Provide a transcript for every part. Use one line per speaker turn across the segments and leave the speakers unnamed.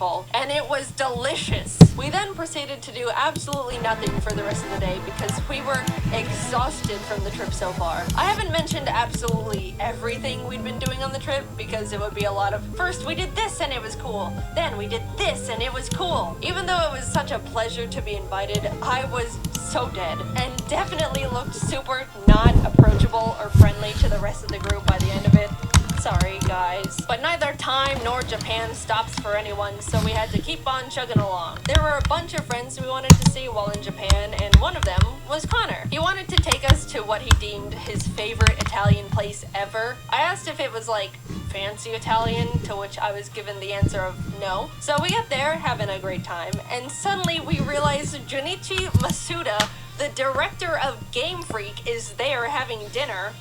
wonderful, and it was delicious. We then proceeded to do absolutely nothing for the rest of the day because we were exhausted from the trip so far. I haven't mentioned absolutely everything we'd been doing on the trip because it would be a lot of, first we did this and it was cool, then we did this and it was cool. Even though it was such a pleasure to be invited, I was so dead and definitely looked super not approachable or friendly to the rest of the group by the end of it. Sorry, guys. But neither time nor Japan stops for anyone, so we had to keep on chugging along. There were a bunch of friends we wanted to see while in Japan, and one of them was Connor. He wanted to take us to what he deemed his favorite Italian place ever. I asked if it was like fancy Italian, to which I was given the answer of no. So we get there, having a great time, and suddenly we realize Junichi Masuda, the director of Game Freak, is there having dinner.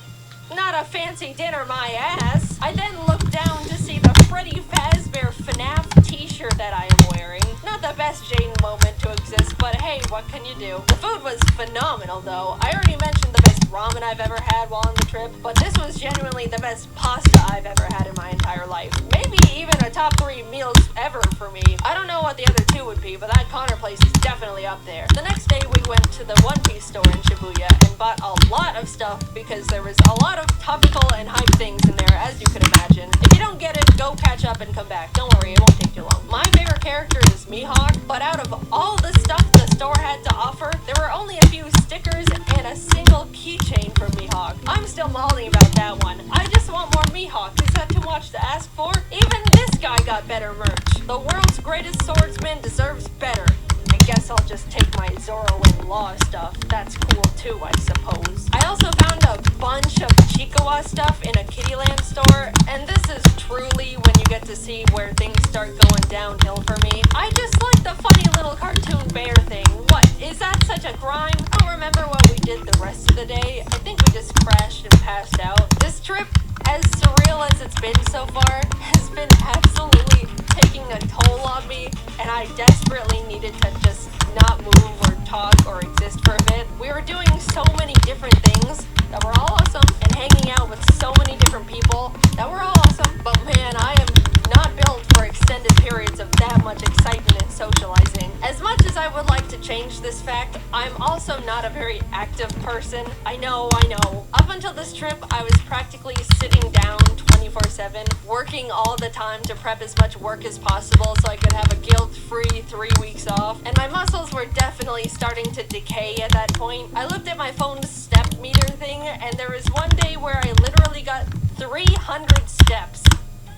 Not a fancy dinner, my ass. I then look down to see the Freddy Fazbear FNAF t-shirt that I am wearing. Not the best Jaden moment to exist, but hey, what can you do? The food was phenomenal though. I already mentioned the best ramen I've ever had while on the trip, but this was genuinely the best pasta I've ever had in my entire life. Maybe even a top 3 meals ever for me. I don't know what the other 2 would be, but that Connor place is definitely up there. The next day we went to the One Piece store in Shibuya and bought a lot of stuff because there was a lot of topical and hype things in there, as you could imagine. If you don't get it, go catch up and come back. Don't worry, it won't take too long. My favorite character is Mihawk, but out of all the stuff the store had to offer, there were only a few stickers and a single keychain for Mihawk. I'm still mauling about that one. I just want more Mihawk. Is that too much to ask for? Even this guy got better merch. The world's greatest swordsman deserves better. I guess I'll just take my Zoro and Law stuff. That's cool too, I suppose. I also found a bunch of Chikawa stuff in a Kittyland store, and this is truly when you get to see where things start going downhill for me. I just like the funny little cartoon bear thing. What, is that such a crime? I don't remember what we did the rest of the day. I think we just crashed and passed out. This trip, as surreal as it's been so far, has been absolutely taking a toll on me, and I desperately needed to just not move or talk or exist for a bit. We were doing so many different things that were all awesome, and hanging out with so many different people that were all awesome, but man, I am not built for extended periods of that much excitement and socializing. As much as I would like to change this fact, I'm also not a very active person. I know. Up until this trip, I was practically sitting down 24/7, working all the time to prep as much work as possible so I could have a guilt-free 3 weeks off, and my muscles were definitely starting to decay at that point. I looked at my phone's step meter thing, and there was one day where I literally got 300 steps.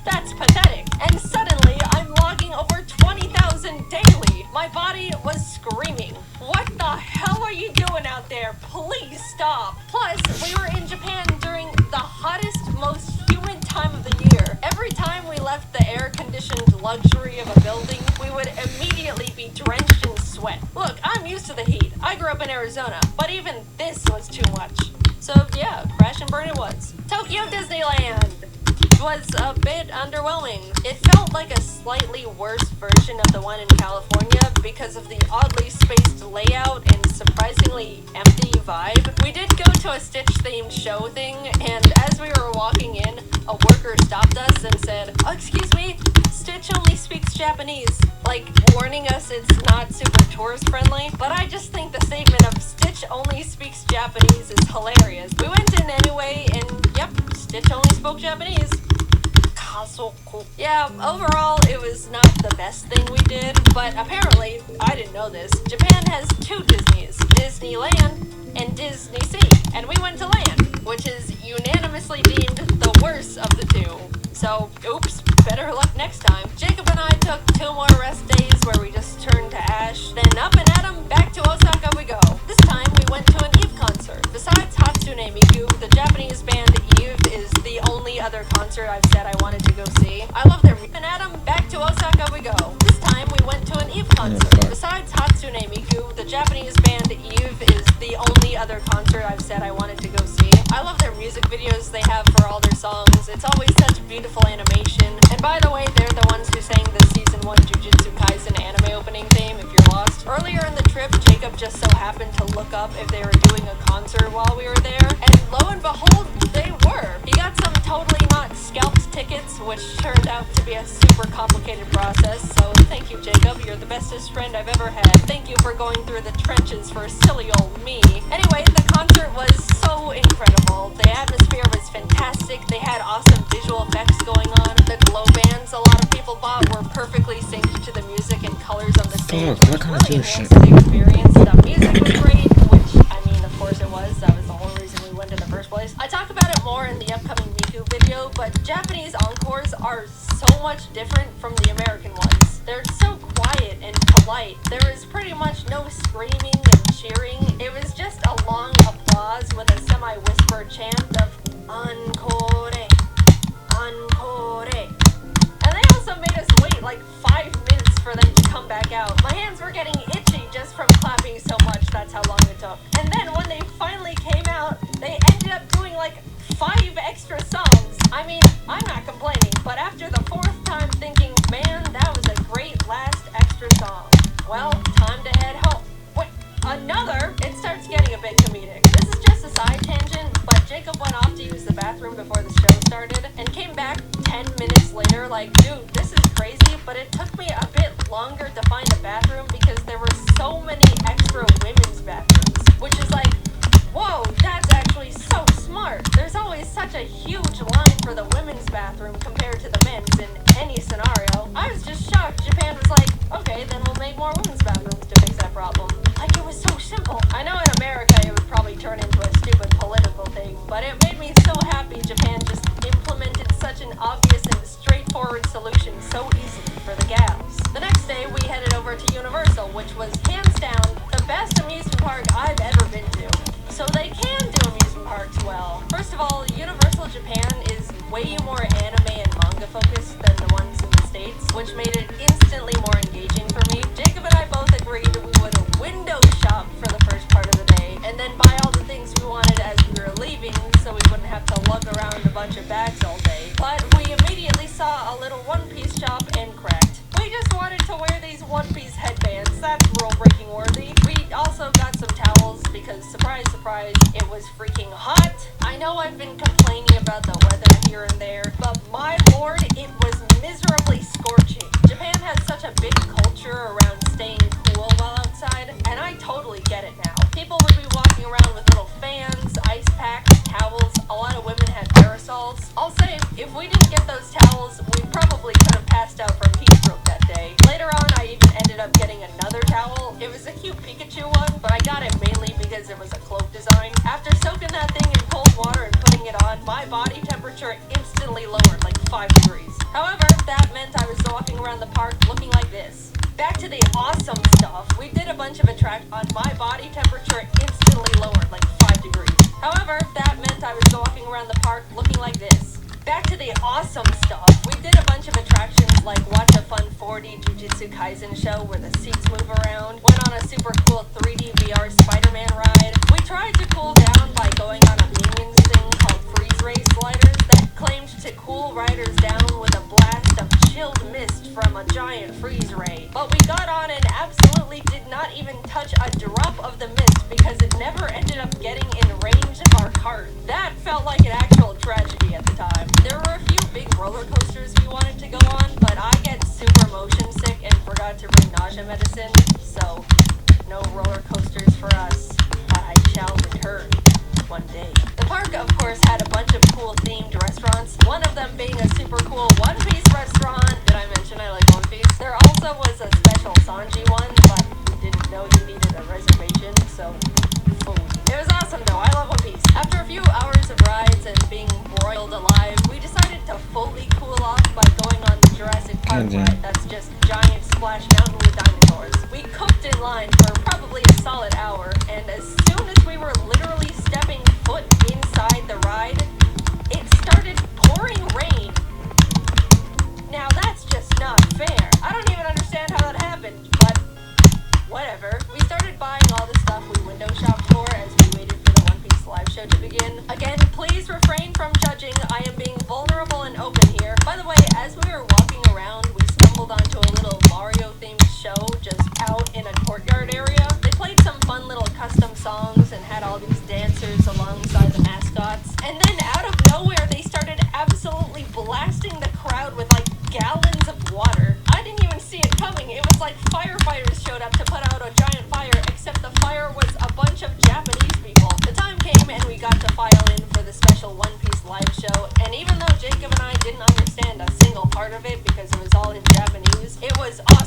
That's pathetic. And suddenly, I'm logging over 20,000 daily. My body was screaming. What the hell are you doing out there? Please stop. Plus, we were in Japan during the hottest, most humid time of the year. Every time we left the air-conditioned luxury of a building, we would immediately be drenched in sweat. Look, I'm used to the heat. I grew up in Arizona, but even this was too much. So yeah, crash and burn it was. Tokyo Disneyland was a bit underwhelming. It felt like a slightly worse version of the one in California because of the oddly spaced layout and surprisingly empty vibe. We did go to a Stitch-themed show thing, and as we were walking in, a worker stopped us and said, "Oh, excuse me, Stitch only speaks Japanese," like warning us it's not super tourist friendly. But I just think the statement of Stitch only speaks Japanese is hilarious. We went in anyway, and yep, Stitch only spoke Japanese. Yeah, overall, it was not the best thing we did, but apparently, I didn't know this, Japan has 2 Disneys, Disneyland and Disney Sea, and we went to Land, which is unanimously deemed the worst of the 2. So, oops, better luck next time. Jacob and I took 2 more rest days where we just turned to ash, then up and at 'em, back to Osaka we go. This time, we went to an Eve concert. Besides Hatsune Miku, the Japanese band Eve is the only other concert I've said I wanted to go see. I love their and at 'em, back to Osaka we go. This time, we went to an Eve concert. Besides Hatsune Miku, the Japanese band Eve is the only other concert I've said I wanted to go see. I love their music videos they have for all their songs. It's always such beautiful animation. And by the way, they're the ones who sang the Season 1 Jujutsu Kaisen anime opening theme, if you're lost. Earlier in the trip, Jacob just so happened to look up if they were doing a concert while we were there, and lo and behold, they were. He got some totally not scalped tickets, which turned out to be a super complicated process, so thank BTW, you're the bestest friend I've ever had. Thank you for going through the trenches for silly old me. Anyway, the concert was so incredible. The atmosphere was fantastic. They had awesome visual effects going on. The glow bands a lot of people bought were perfectly synced to the music and colors on the stage,
Fuck,
which
I can't
really
do shit.
enhanced the experience. The music was great, which, I mean, of course it was. That was the whole reason we went in the first place. I talk about it more in the upcoming Miku video, but Japanese encores are so much different from the American ones. They're so quiet and polite. There was pretty much no screaming and cheering. It was just a long applause with a semi-whispered chant of encore, encore. And they also made us wait like 5 minutes for them to come back out. My hands were getting itchy just from clapping so much. That's how long it took. And then when they finally came out, they ended up doing like 5 extra songs. I mean, I'm not complaining, but after the 4th time thinking, man, that was a great last extra song. Well, time to head home. Wait, another? It starts getting a bit comedic. This is just a side tangent, but Jacob went off to use the bathroom before the show started and came back 10 minutes later like, dude, this is crazy, but it took me a bit longer to find a bathroom because there were so many extra women's bathrooms, which is like, whoa, that's actually so smart. There's always such a huge line for the women's bathroom compared to the men's in any scenario. I was just shocked. Japan was like, okay, then we'll make more women's bathrooms to fix that problem. Like, it was so simple. I know in America it would probably turn into a stupid political thing, but it made me so happy Japan just implemented such an obvious and straightforward solution so easily for the gals. The next day we headed over to Universal, which was hands down the best amusement park I've ever been to. So they can do amusement parks well. First of all, Universal Japan is way more anime and manga focused than the ones in the States, which made it instantly more engaging for me. Jacob and I both agreed we would window shop for the first part of the day, and then buy all the things we wanted as we were leaving so we wouldn't have to lug around a bunch of bags all day. But we immediately saw a little one-piece shop and cracked. We just wanted to wear these one-piece headbands. That's rule-breaking worthy. We also got some towels because, surprise, surprise, it was freaking hot. I know I've been complaining about the weather here and there, but my lord, it was miserably scorching. Japan has such a big culture around staying cool while outside, and I totally get it now. People would be walking around with little fans, ice packs, towels. A lot of women had parasols. I'll say, if we didn't get those towels, we probably could have passed out from heat stroke that day. Later on, I even ended up getting another towel. It was a cute Pikachu one, but I got it mainly because it was a cloak design. After soaking that thing in cold water and putting it on, my body temperature instantly lowered like 5 degrees. However, that meant I was walking around the park looking like this. Back to the awesome stuff. We did a bunch of attract on my body temperature instantly lowered like 5 degrees. However, that meant I was walking around the park looking like this. Back to the awesome stuff. We did a bunch of attractions like watch a fun 4D Jujutsu Kaisen show where the seats move around, went on a super cool 3D VR Spider-Man ride. We tried to cool down by going on a Minions thing called Freeze Ray Sliders that claimed to cool riders down with a blast of chilled mist from a giant freeze ray. But we got on and absolutely did not even touch a drop of the mist because it never ended up getting in range of our cart. That felt like an actual tragedy at the time. There were a few big roller coasters we wanted to go on, but I get super motion sick and forgot to bring nausea medicine, so no roller coasters for us, but I shall return one day. The park, of course, had a bunch of cool themed restaurants, one of them being a super cool One Piece restaurant. Did I mention I like One Piece? There also was a special Sanji one, but we didn't know you needed a reservation, so food. It was awesome though, I love One Piece. After a few hours of rides and being broiled alive, we decided to fully cool off by going on the Jurassic Park ride. That's just giant splash mountain with dinosaurs. We cooked in line for probably a solid hour, and as soon as we were literally stepping foot inside the ride, it started pouring rain. Now that's just not fair. I don't even understand how that happened, but whatever. We started buying all the stuff we window shopped for as we waited for the One Piece live show to begin. Again, please refrain from judging. I am being vulnerable and open here. By the way, as we were walking around, we stumbled onto a little Mario-themed show just out in a courtyard area. They played some fun little custom songs and had all these dancers alongside the mascots. And then out of nowhere, they started absolutely blasting the crowd with like gallons of water. I didn't even see it coming. It was like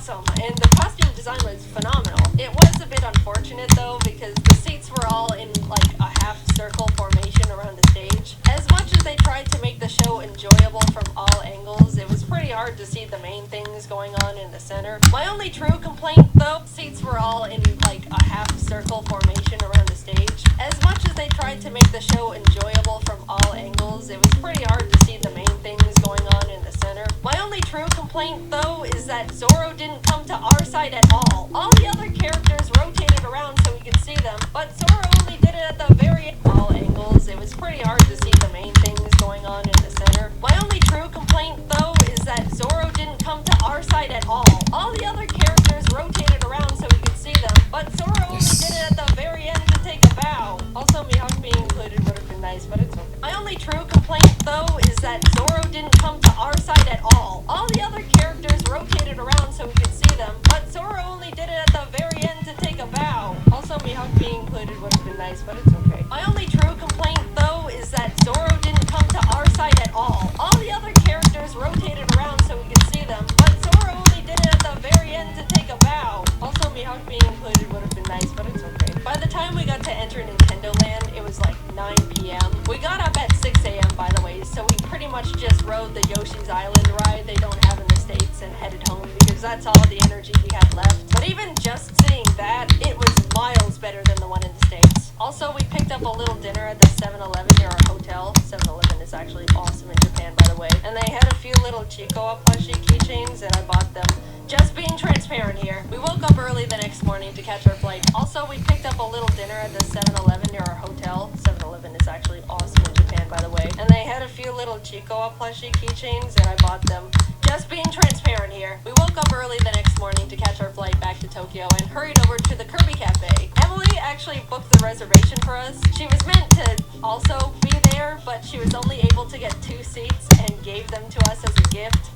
awesome, and the costume design was phenomenal. It was a bit unfortunate though, because the seats were all in like a half circle formation around the stage. As much as they tried to make the show enjoyable from all angles, it was pretty hard to see the main things going on in the center. My only true complaint though, seats were all in like a half circle formation around the stage. As much as they tried to make the show enjoyable from all angles, it was pretty hard to see the main things going on in the center. My only true complaint though is that Zoro didn't come to our side at all. All the other characters rotated around so we could see them, but Zoro only did it at the very end. All angles, it was pretty hard to see the main things going on in the center. My only true complaint though is that Zoro didn't come to our side at all. All the other characters rotated around so we could see them, but Zoro only did it at the very end to take a bow. Also, Mihawk being included would have been nice, but it's okay. My only true complaint though is that Zoro didn't come to our side at all. All the other characters rotated around so we could see them, but Zoro only did it at the very end to take a bow. Also, Mihawk being included would have been nice, but it's okay. My only true complaint though is that Zoro didn't come to our side at all. All the other characters rotated around so we could see them, but Zoro only did it at the very end to take a bow. Also, Mihawk being included would have been nice, but it's okay. By the time we got to enter Nintendo Land, it was like 9 p.m. We got up at 6 a.m. by the way, so we pretty much just rode the Yoshi's Island ride they don't have in the States and headed home because that's all the energy we had left. But even just seeing that, it was miles better than the one in the States. Also, we picked up a little dinner at the 7-Eleven near our hotel. 7-Eleven is actually awesome in Japan, by the way. And they had a few little Chicoa plushie keychains, and I bought them. Just being transparent here. We woke up early the next morning to catch our flight. Also, we picked up a little dinner at the 7-Eleven near our hotel. 7-Eleven is actually awesome in Japan, by the way. And they had a few little Chicoa plushie keychains, and I bought them. Just being transparent here. We woke up early the next morning to catch our flight back to Tokyo and hurried over to the Kirby Cafe. Emily actually booked the reservation for us. She was meant to also be there, but she was only able to get 2 seats and gave them to us as a gift.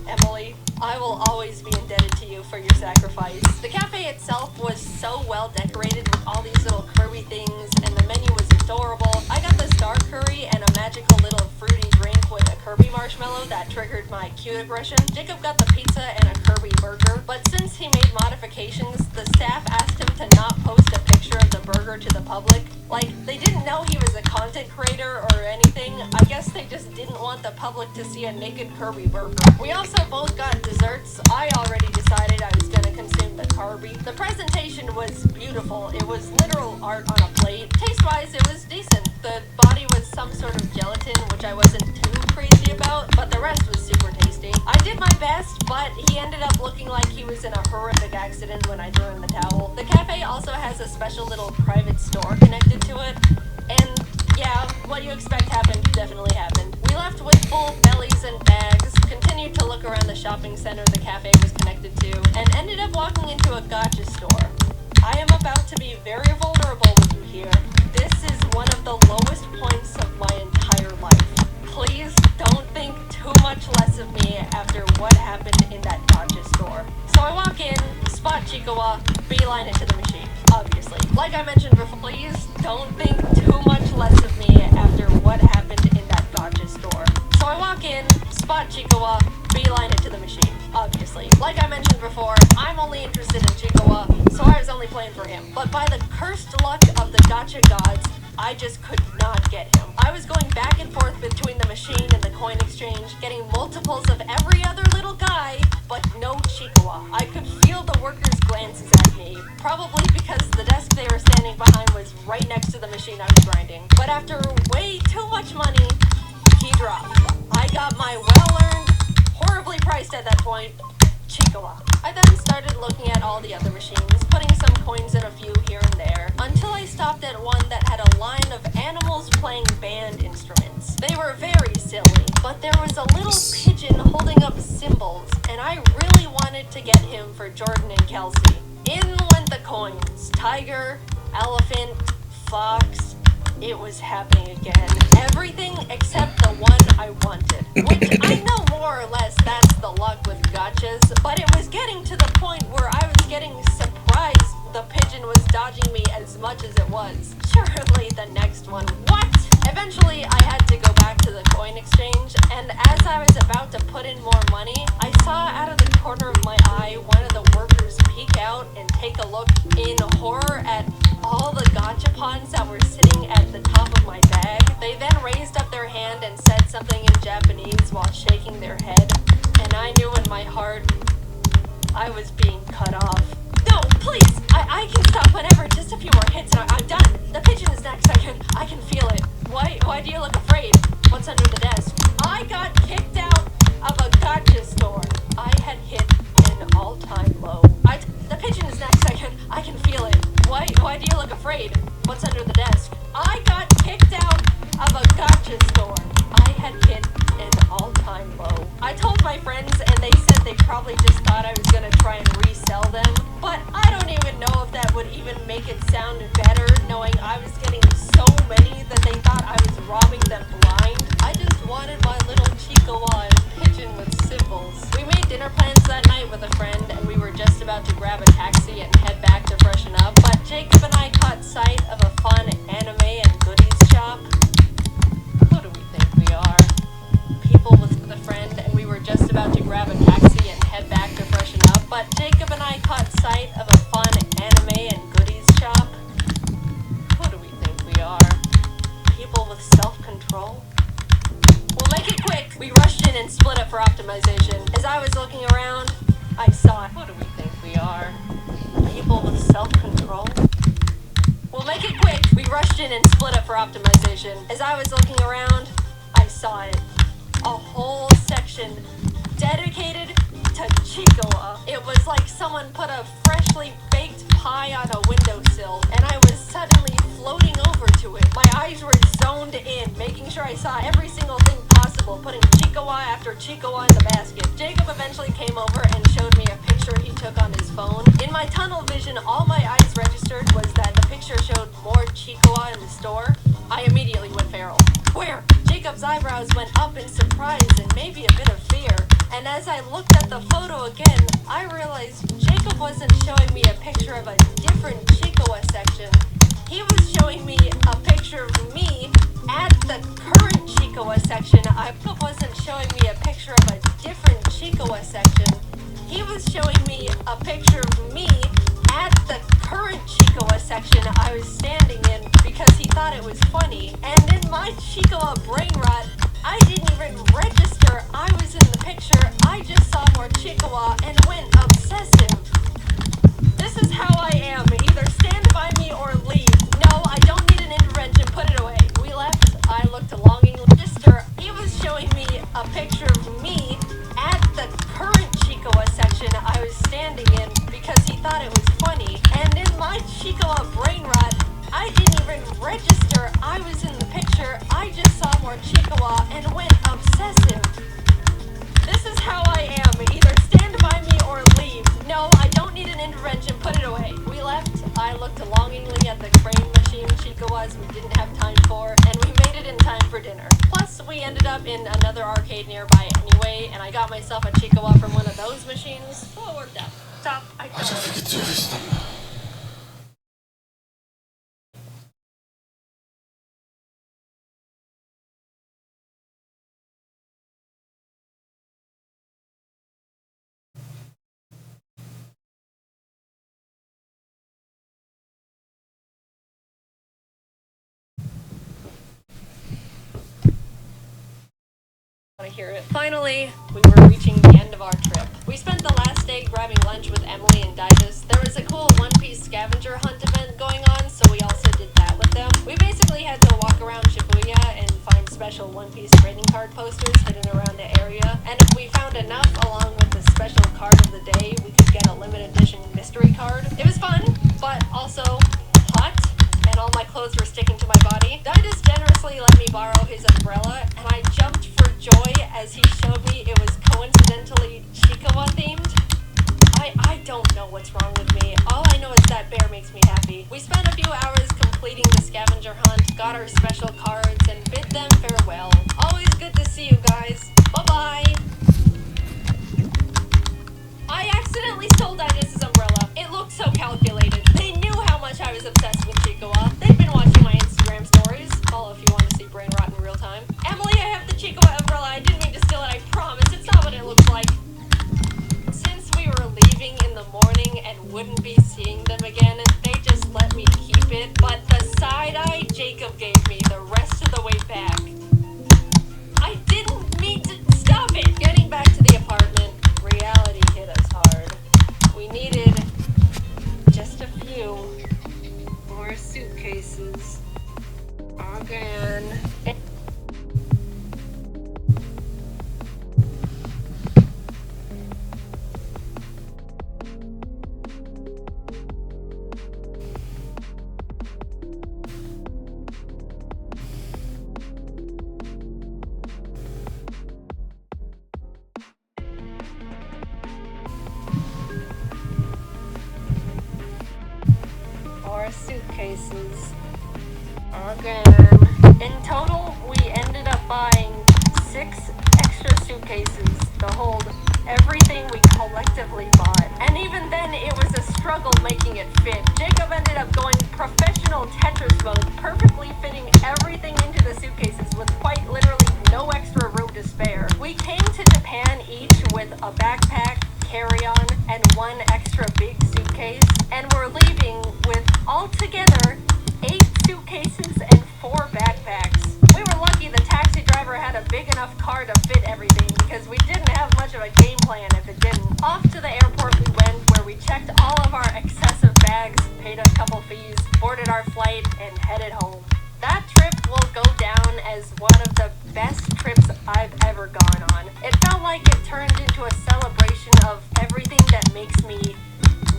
Emily, I will always be indebted to you for your sacrifice. The cafe itself was so well decorated with all these little Kirby things, and the menu was adorable. I got the star curry and a magical little fruity drink with a Kirby marshmallow that triggered my cute aggression. Jacob got the pizza and a Kirby burger, but since he made modifications, the staff asked him to not post a picture of the burger to the public. Like, they didn't know he was a content creator or anything. I guess they just didn't want the public to see a naked Kirby burger. We also both got desserts. I already decided I was gonna consume the Kirby. The presentation was beautiful. It was literal art on a plate. Taste-wise, it was decent. The body was some sort of gelatin, which I wasn't too crazy about, but the rest was super tasty. I did my best, but he ended up looking like he was in a horrific accident when I threw in the towel. The cafe also has a special little private store connected to it, and yeah, what you expect happened definitely happened. We left with full bellies and bags, continued to look around the shopping center the cafe was connected to, and ended up walking into a gacha store. I am about to be very vulnerable with you here. This is one of the lowest points of my entire life. Please don't think too much less of me after what happened in that gacha store. So I walk in, spot Chicoa, beeline it to the machine, obviously. Like I mentioned before, please don't think too much less of me after what happened in that gacha store. So I walk in, spot Chicoa, beeline it to the machine, obviously. Like I mentioned before, I'm only interested in Chicoa, so I was only playing for him. But by the cursed luck of the gacha gods, I just could not get him. I was going back and forth between the machine and the coin exchange, getting multiples of every other little guy, but no Chicoa. I could feel the workers' glances at me, probably because the desk they were standing behind was right next to the machine I was grinding. But after way too much money, he dropped. I got my well-earned, horribly priced at that point, Chicoa. I then started looking at all the other machines, putting some coins in a few here and there, until I stopped at one that had a line of animals playing band instruments. They were very silly, but there was a little pigeon holding up cymbals, and I really wanted to get him for Jordan and Kelsey. In went the coins. Tiger, elephant, fox. It was happening again. Everything except the one I wanted. Which I know more or less that's the luck with gachas, but it was getting to the point where I was getting surprised the pigeon was dodging me as much as it was. Surely the next one. What? Eventually I had to go back to the coin exchange, and as I was about to put in more money, I saw out of the corner of my eye one of the take a look in horror at all the gachapons that were sitting at the top of my bag. They then raised up their hand and said something in Japanese while shaking their head, and I knew in my heart I was being cut off. No, please! I can stop whenever. Just a few more hits and I'm done. The pigeon is next. I can feel it. Why do you look afraid? What's under the desk? I got kicked out of a gacha store. I had hit an all-time low. The pigeon is next. I can feel it. Why do you look afraid? What's under the desk? I got kicked out of a gacha store. I had hit an all-time low. I told my friends and they said they probably just thought I was gonna try and resell them, but I don't even know if that would even make it sound better, knowing I was getting so many that they thought I was robbing them blind. I just wanted my little Chiikawa pigeon with symbols. We made dinner plans that night with a friend, and we were just about to grab a taxi and head back to freshen up, but Jacob and I caught sight of a fun anime and goodies shop. Who do we think we are? People with a friend, and we were just about to grab a taxi and head back to freshen up, but Jacob and I caught sight of a fun anime and goodies shop. Who do we think we are? People with self-control? We'll make it quick. We rushed in and split up for optimization. As I was looking around, I saw it. Who do we think we are? People with self-control? We'll make it quick. We rushed in and split up for optimization. As I was looking around, I saw it. A whole section dedicated to Chiikawa. It was like someone put a freshly baked pie on a windowsill, and I was suddenly floating over to it. My eyes were zoned in, making sure I saw every single thing possible, putting Chiikawa after Chiikawa in the basket. Jacob eventually came over and showed me a picture he took on his phone. In my tunnel vision, all my eyes registered was that the picture showed more Chiikawa in the store. I immediately went feral. Where? Jacob's eyebrows went up in surprise and maybe a bit of fear. And as I looked at the photo again, I realized Jacob wasn't showing me a picture of a different Chiikawa section. He was showing me a picture of me at the current Chiikawa section. Jacob wasn't showing me a picture of a different Chiikawa section. He was showing me a picture of me at the current Chiikawa section I was standing in because he thought it was funny. And in my Chiikawa brain rot, I didn't even register I was in the picture. I just saw more Chiikawa and went obsessive. This is how I am. Either stand by me or leave. No, I don't need an intervention. Put it away. We left. I looked longingly. He was showing me a picture of me at the current Chiikawa section I was standing in because he thought it was funny. And in my Chiikawa brain rot, I didn't even register I was in the picture. I just saw more Chiikawa and went obsessive. This is how I am. Either stand by me or leave. No, I don't need an intervention. Put it away. We left. I looked longingly at the crane machine Chiikawas we didn't have time for, and we made it in time for dinner. Plus, we ended up in another arcade nearby anyway, and I got myself a Chiikawa from one of those machines, so it worked out. Stop. I want to hear it. Finally, we were reaching the end of our trip. We spent the last day grabbing lunch with Emily and Digest. There was a cool One Piece scavenger hunt event going on, so we also did that with them. We basically had to walk around Shibuya and find special One Piece trading card posters hidden around the area, and if we found enough along with the special card of the day, we could get a limited edition mystery card. It was fun, but also hot, and all my clothes were sticking to my body. Digest generously let me borrow his umbrella, and I jumped for joy as he showed me it was coincidentally Chiikawa themed. I don't know what's wrong with me. All I know is that bear makes me happy. We spent a few hours completing the scavenger hunt, got our special cards, and bid them farewell. Always good to see you guys. Bye-bye. I accidentally stole Digest's umbrella. It looked so calculated. They knew how much I was obsessed with Chiikawa. They've been watching my Instagram stories. Follow if you want to see brain rot in real time. Emily, I have the Chiikawa umbrella. I didn't mean to steal it, I promise. It's not what it looks like. Since we were leaving in the morning and wouldn't be seeing them again, they just let me keep it, but the side eye Jacob gave me the rest of the way back. I didn't mean to stop it! Getting back to the apartment, reality hit us hard. We needed just a few more suitcases. Again. More suitcases. Again. In total, we ended up buying 6 extra suitcases to hold everything we collectively bought. And even then, it was a struggle making it fit. Jacob ended up going professional Tetris mode, perfectly fitting everything into the suitcases with quite literally no extra room to spare. We came to Japan each with a backpack, carry-on, and 1 extra big suitcase, and we're leaving with altogether 8 suitcases and 4 backpacks. We were lucky the taxi driver had a big enough car to fit everything because we didn't have much of a game plan if it didn't. Off to the airport we went, where we checked all of our excessive bags, paid a couple fees, boarded our flight, and headed home. That trip will go down as one of the best trips I've ever gone on. It felt like it turned into a celebration of everything that makes me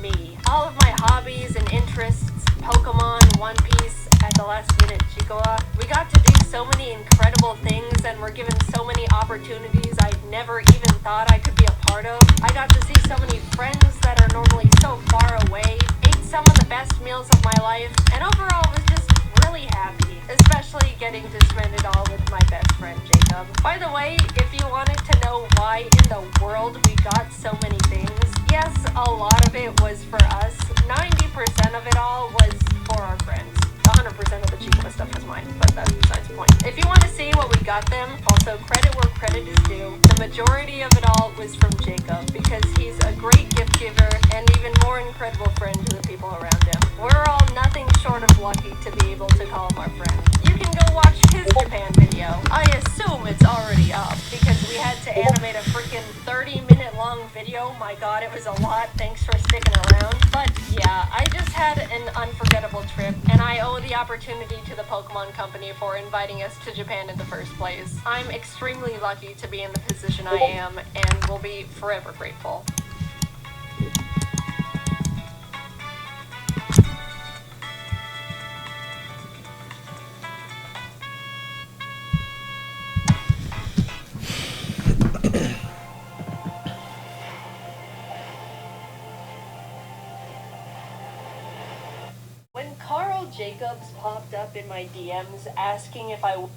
me. All of my hobbies and interests, Pokemon, One Piece, at the last minute Chicoa. We got to do so many incredible things and were given so many opportunities I'd never even thought I could be a part of. I got to see so many friends that are normally so far away, ate some of the best meals of my life, and overall was just really happy, especially getting to spend it all with my best friend Jacob. By the way, if you wanted to know why in the world we got so many things, yes, a lot of it was for us. 90% of it all was for our friends. 100% of the Chicoa stuff was mine, but that's besides the point. If you want to see what we got them, also credit where credit is due, the majority of it all was from Jacob, because he's a great gift giver and even more incredible friend to the people around him. We're all nothing short of lucky to be able to call him our friend. You can go watch his Japan video. I assume it's already up, because we had to animate a freaking 30-minute long video. My god, it was a lot. Thanks for sticking around. But yeah, I just had an unforgettable trip, and I owe the opportunity to the Pokemon Company for inviting us to Japan in the first place. I'm extremely lucky to be in the position I am, and will be forever grateful. When Carl Jacobs popped up in my DMs asking if I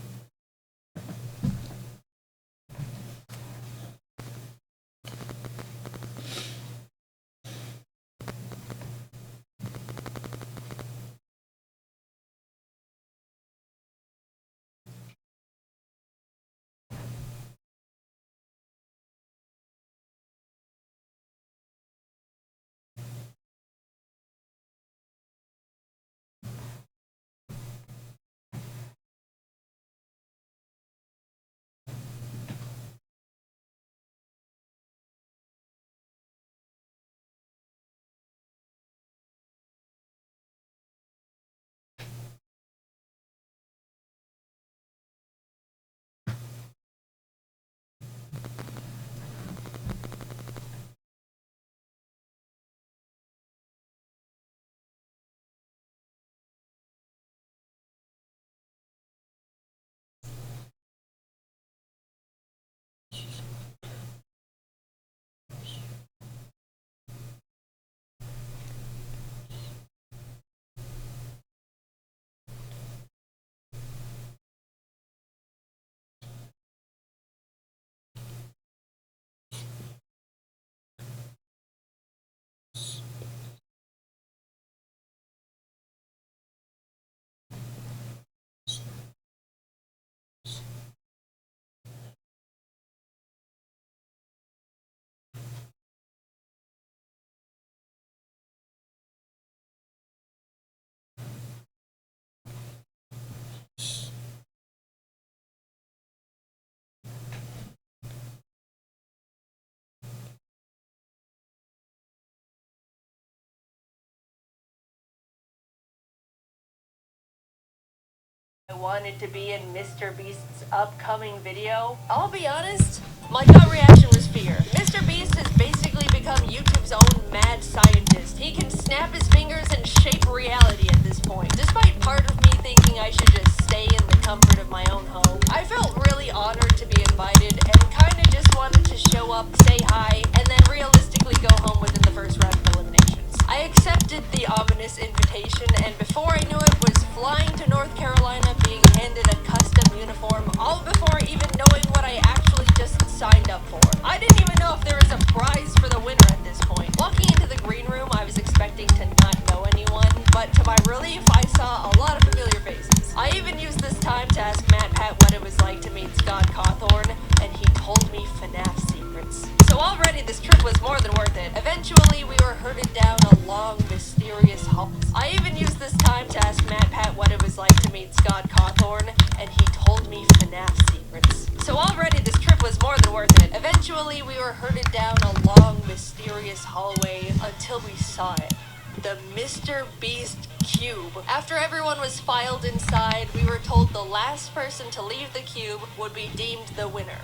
wanted to be in Mr. Beast's upcoming video? I'll be honest, my gut reaction was fear. Mr. Beast has basically become YouTube's own mad scientist. He can snap his fingers and shape reality at this point. Despite part of me thinking I should just stay in the comfort of my own home, I felt really honored to be invited and kinda just wanted to show up, say hi, and then realistically go home within the first round of eliminations. I accepted the ominous invitation, and before I knew it, was flying to North Carolina, being handed a custom uniform, all before even knowing what I actually just signed up for. I didn't even know if there was a prize for the winner at this point. Walking into the green room, I was expecting to not know anyone, but to my relief, I saw a lot of familiar faces. I even used this time to ask MatPat what it was like to meet Scott Cawthorn, and he told me FNAF secrets. So already this trip was more than worth it. Eventually, we were herded down a long, mysterious hall. I even used this time to ask MatPat what it was like to meet Scott Cawthorn, and he told me FNAF secrets. So already this trip was more than worth it. Eventually, we were herded down a long, mysterious hallway until we saw it. The Mr. Beast cube. After everyone was filed inside, we were told the last person to leave the cube would be deemed the winner,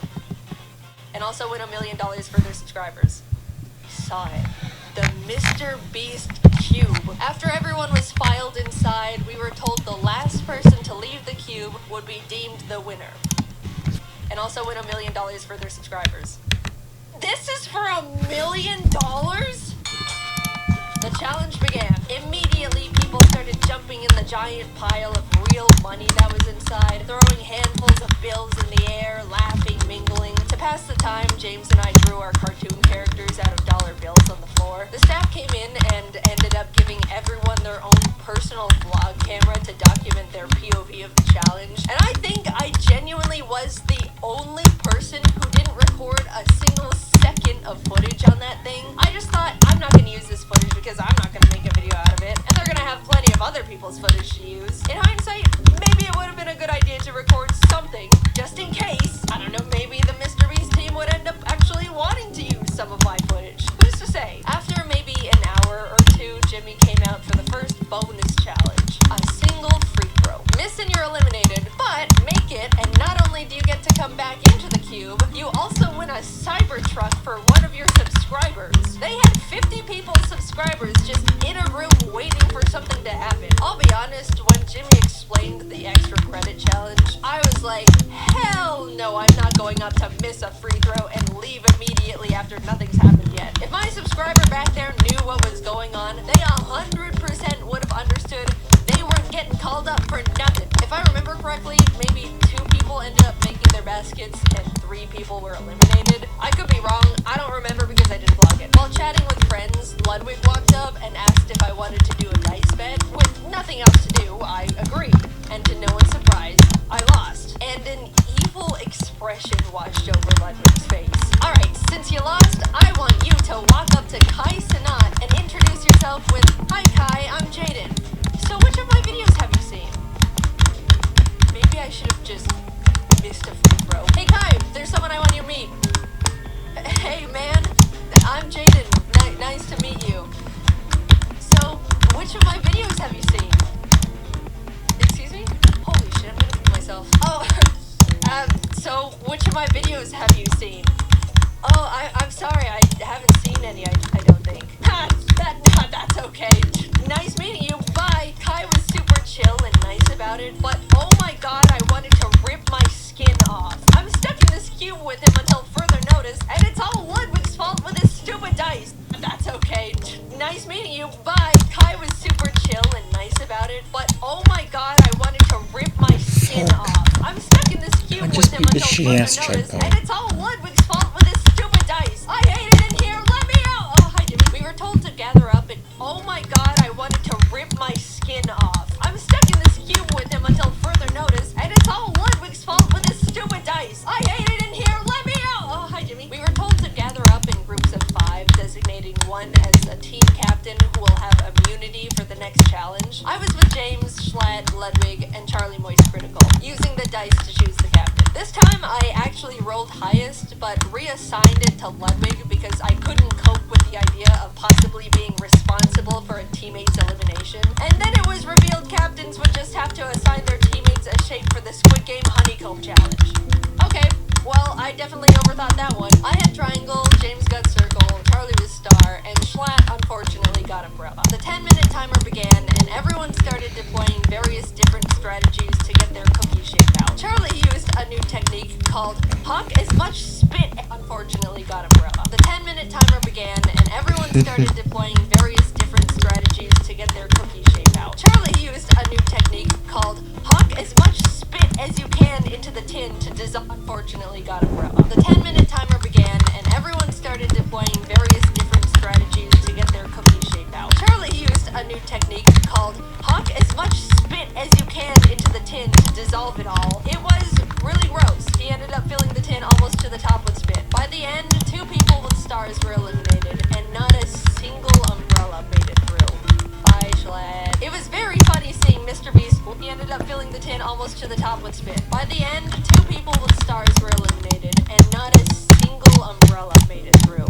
and also win $1 million for their subscribers. We saw it. The Mr. Beast cube. After everyone was filed inside, we were told the last person to leave the cube would be deemed the winner, and also win $1 million for their subscribers. This is for $1 million? The challenge began. Immediately, people started jumping in the giant pile of real money that was inside, throwing handfuls of bills in the air, laughing, mingling. To pass the time, James and I drew our cartoon characters out of dollar bills on the floor. The staff came in and ended up giving everyone their own personal vlog camera to document their POV of the challenge. And I think I genuinely was the only person who didn't record a single second of footage on that thing. I just thought, I'm not going to use this footage because I'm not going to make a video out of it, and they're going to have plenty of other people's footage to use. In hindsight, maybe it would have been a good idea to record something, just in case. I don't know, maybe the Mr. Beast team would end up actually wanting to use some of my footage. Who's to say? After maybe an hour or two, Jimmy came out for the first bonus challenge. A single free throw. Miss and you're eliminated, but make it, and not only do you get to come back into the cube, you also win a Cybertruck for one of your subscribers. They had 50 people's subscribers just in a room waiting for something to happen. I'll be honest, when Jimmy explained the extra credit challenge, I was like, hell no, I'm not going up to miss a free throw and leave immediately after nothing's happened yet. If my subscriber back there knew what was going on, they 100% would have understood they weren't getting called up for nothing. If I remember correctly, maybe 2 people ended up making their baskets and 3 people were eliminated. I could be wrong, I don't remember because I didn't vlog it. While chatting with friends, Ludwig walked up and asked if I wanted to do a dice bet. With nothing else to do, I agreed. And to no one's surprise, I lost. And an evil expression washed over Ludwig's face. Alright, since you lost, I want you to walk up to Kai Cenat and introduce yourself with, "Hi Kai, I'm Jaden. So which of my videos have you seen?" Maybe I should have just missed a free throw. "Hey Kai, there's someone I want you to meet." "Hey man, I'm Jaden. Nice to meet you. So, which of my videos have you seen?" "Excuse me? Holy shit, I'm gonna beat myself. Oh, so which of my videos have you seen?" "Oh, I'm sorry, I haven't seen any, I don't think." That's okay. Nice meeting you, bye." Kai was super chill and nice about it, but oh my god, I wanted to rip my skin off. I'm stuck in this cube with him until further notice, and it's all Ludwig's fault with his stupid dice. That's okay. Nice meeting you, bye. Kai was super chill and nice about it, but oh my god, I wanted to rip my skin off. I'm stuck in this cube with him until further notice, and it's all Ludwig's fault with his stupid dice. I hate it in here, let me out. Oh, hi Jimmy. We were told to gather up, and oh my god, I wanted to rip my skin off. I'm stuck in this cube with him until further notice, and it's all Ludwig's fault with his stupid dice. I hate it in here, let me out. Oh, hi Jimmy. We were told to gather up in groups of 5, designating one as a team captain who will have immunity for the next challenge. I was with James, Schlatt, Ludwig, and Charlie Moist Critical, using the dice to choose the captain. This time I actually rolled highest, but reassigned it to Ludwig because I couldn't cope with the idea of possibly being responsible for a teammate's elimination. And then it was revealed captains would just have to assign their teammates a shaped called Hawk As Much Spit unfortunately got umbrella. The 10-minute timer began, and everyone started deploying various different strategies to get their cookie shape out. Charlie used a new technique called Hawk As Much Spit As You Can into the tin to dissolve. Unfortunately got umbrella. The 10-minute timer began, and everyone started deploying various different strategies to get their cookie shape out. Charlie used a new technique called Hawk As Much Spit As You Can into the tin to dissolve it all. It was really gross. He ended up filling the tin almost to the top with spit. By the end, 2 people with stars were eliminated, and not a single umbrella made it through. Bye, Schlatt. It was very funny seeing Mr. Beast. He ended up filling the tin almost to the top with spit. By the end, 2 people with stars were eliminated, and not a single umbrella made it through.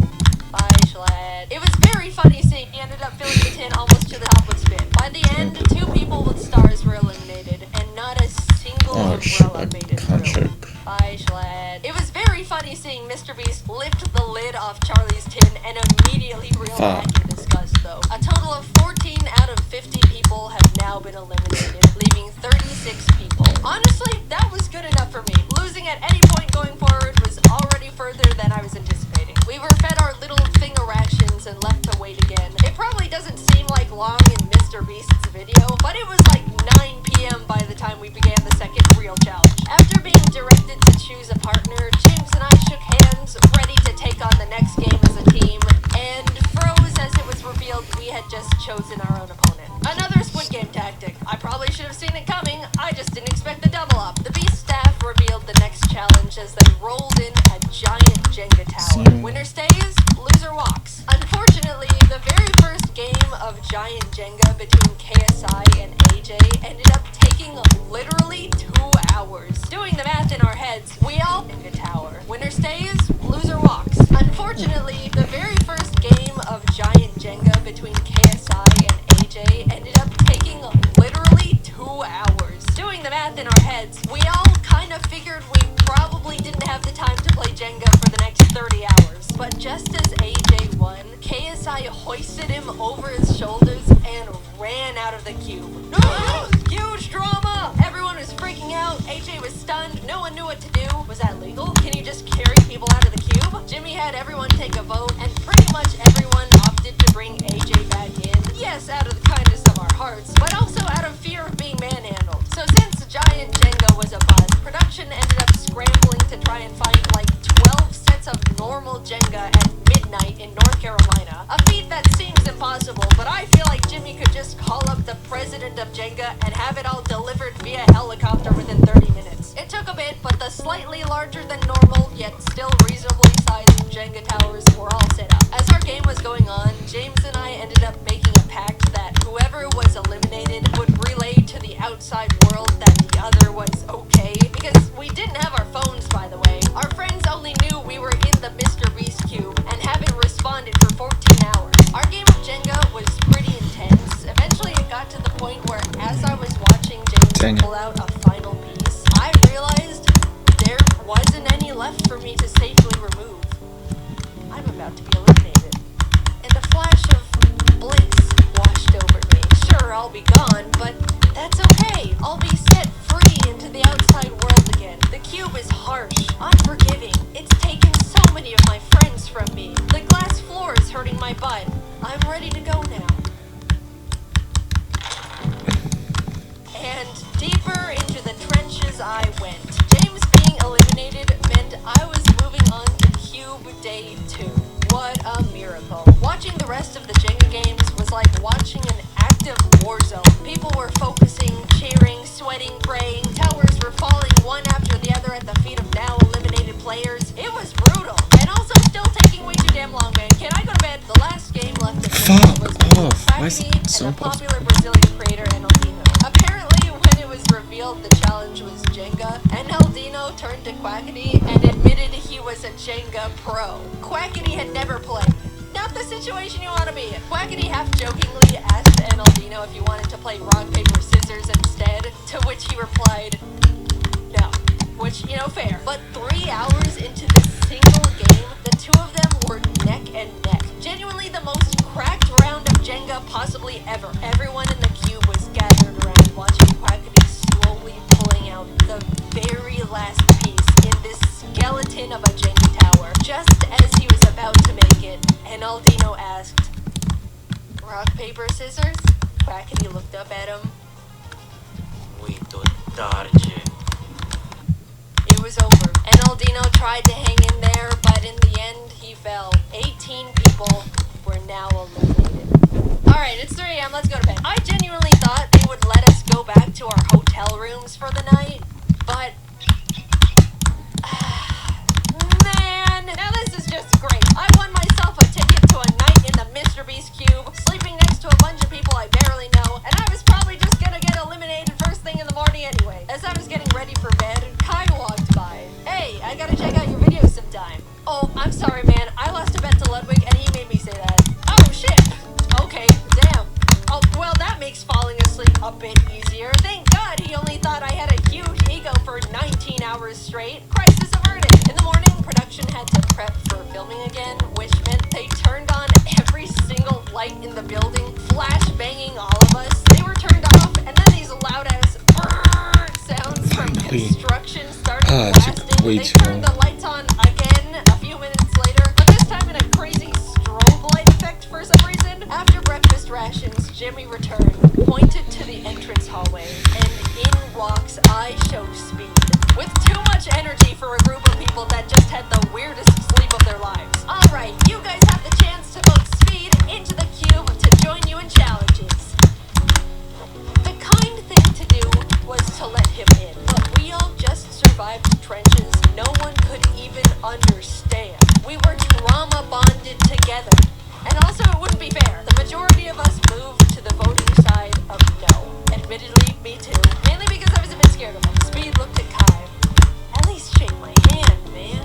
Bye, Schlatt. It was very funny seeing he ended up filling the tin almost to the top with spit. By the end, 2 people with stars were eliminated, and not a single umbrella made it through. Bye, Schlatt. It was very funny seeing Mr. Beast lift the lid off Charlie's tin and immediately reel back in disgust, though. A total of 14 out of 50 people have now been eliminated, leaving 36 people. Honestly, that was good enough for me. Losing at any point going forward was already further than I was anticipating. We were fed our little finger rations and left to wait again. It probably doesn't seem like long in Mr. Beast's video, but it was like 9 p.m. by the time we began the second real challenge. After being directed to choose a partner, James and I shook hands, ready to take on the next game as a team, and froze as it was revealed we had just chosen our own opponent. Another Squid Game tactic. I probably should have seen it coming, I just didn't expect the double up. The Beast staff revealed the next challenge as they rolled in a giant Jenga tower. Winner stays, loser walks. Unfortunately, the very first game of giant Jenga between KSI and AJ ended up taking literally 2 hours. Doing the math in our heads, we all Jenga tower. Winner stays, loser walks. Unfortunately, the very first game of giant Jenga between KSI and AJ ended up taking literally 2 hours. Doing the math in our heads, we all kind of figured we probably didn't have the time to play Jenga for the next 30 hours. But just as AJ won, KSI hoisted him over his shoulders and ran out of the cube. Huge drama! Everyone was freaking out, AJ was stunned, no one knew what to do. Was that legal? Can you just carry people out of the cube? Jimmy had everyone take a vote, and pretty much everyone opted to bring AJ back in. Yes, out of the kindness of our hearts, but also out of fear of being manhandled. So since Giant Jenga was a bust, production ended up scrambling to try and find like 12 sets of normal Jenga at midnight in North Carolina. A feat that seems impossible, but I feel like Jimmy could just call up the president of Jenga and have it all delivered via helicopter within 30 minutes. It took a bit, but the slightly larger than normal, yet still reasonably sized Jenga towers were all set up. As our game was going on, James and I ended up making a pact that whoever was eliminated would relay to the outside world that the other was okay, because we didn't have our phones, by the way. Our friends only knew we were in the Mr. Beast cube and haven't responded for 14 hours. Our game of Jenga was pretty intense. Eventually it got to the point where as I was watching James pull out a final piece, I realized there wasn't any left for me to safely remove. I'm about to be eliminated. And a flash of bliss washed over me. Sure, I'll be gone, but that's okay. I'll be set free into the outside world again. The cube is harsh, unforgiving. It's taken so many of my friends from me. The glass floor is hurting my butt. I'm ready to go now. And deeper into the trenches I went. James being eliminated meant I was moving on to Cube Day 2. What a miracle. Watching the rest of the Jenga games was like watching an active war zone. People were focusing, cheering, sweating, praying. Towers were falling one after the other at the feet of now eliminated players. It was brutal. And also still taking way too damn long, man. Can I go to bed? The last game left in was Quackity and the popular Brazilian creator Enaldino. Apparently, when it was revealed the challenge was Jenga, Enaldino turned to Quackity and admitted he was a Jenga pro. Quackity had never played. Not the situation you want to be in. Quackity half-jokingly asked Enaldino if he wanted to play rock, paper, scissors instead, to which he replied, no. Which, you know, fair. But 3 hours into this single game, the two of them were neck and neck. Genuinely the most cracked round of Jenga possibly ever. Everyone in the cube was gathered around watching Quackity slowly pulling out the very last piece in this paper, scissors? Quackity looked up at him.
Muito tarde.
It was over. And Aldino tried to hang in there, but in the end, he fell. 18 people were now eliminated. Alright, it's 3 a.m. Let's go to bed. I genuinely thought they would let us go back to our hotel rooms for the night, but... man, now this is just great. I won myself a ticket to a night in the Mr. Beast Cube, sleeping next to a bunch of people I barely know, and I was probably just gonna get eliminated first thing in the morning anyway. As I was getting ready for bed, Kai walked by. Hey, I gotta check out your videos sometime. Oh, I'm sorry, man. I lost a bet to Ludwig, and he made me say that. Oh, shit. Okay, damn. Oh, well, that makes falling asleep a bit easier. Thank God he only thought I had a huge ego for 19 hours straight. Crisis averted. In the morning, production had to prep for filming again, which meant they turned on every single light in the building, flash banging all of us. They were turned off, and then these loud-ass sounds from construction started blasting. They turned the lights on again a few minutes later, but this time in a crazy strobe light effect for some reason. After breakfast rations, Jimmy returned, pointed to the entrance hallway, and in walks iShowSpeed. With too much energy for a group of people that just had the weirdest sleep of their lives. Alright, you guys have the chance to vote Speed into the cube to join you in challenges. The kind thing to do was to let him in, but we all just survived trenches no one could even understand. We were trauma bonded together. And also, it wouldn't be fair. The majority of us moved to the voting side of no. Admittedly, me too. Mainly because I was a bit scared of him. Speed looked at Kai. At least shake my hand, man.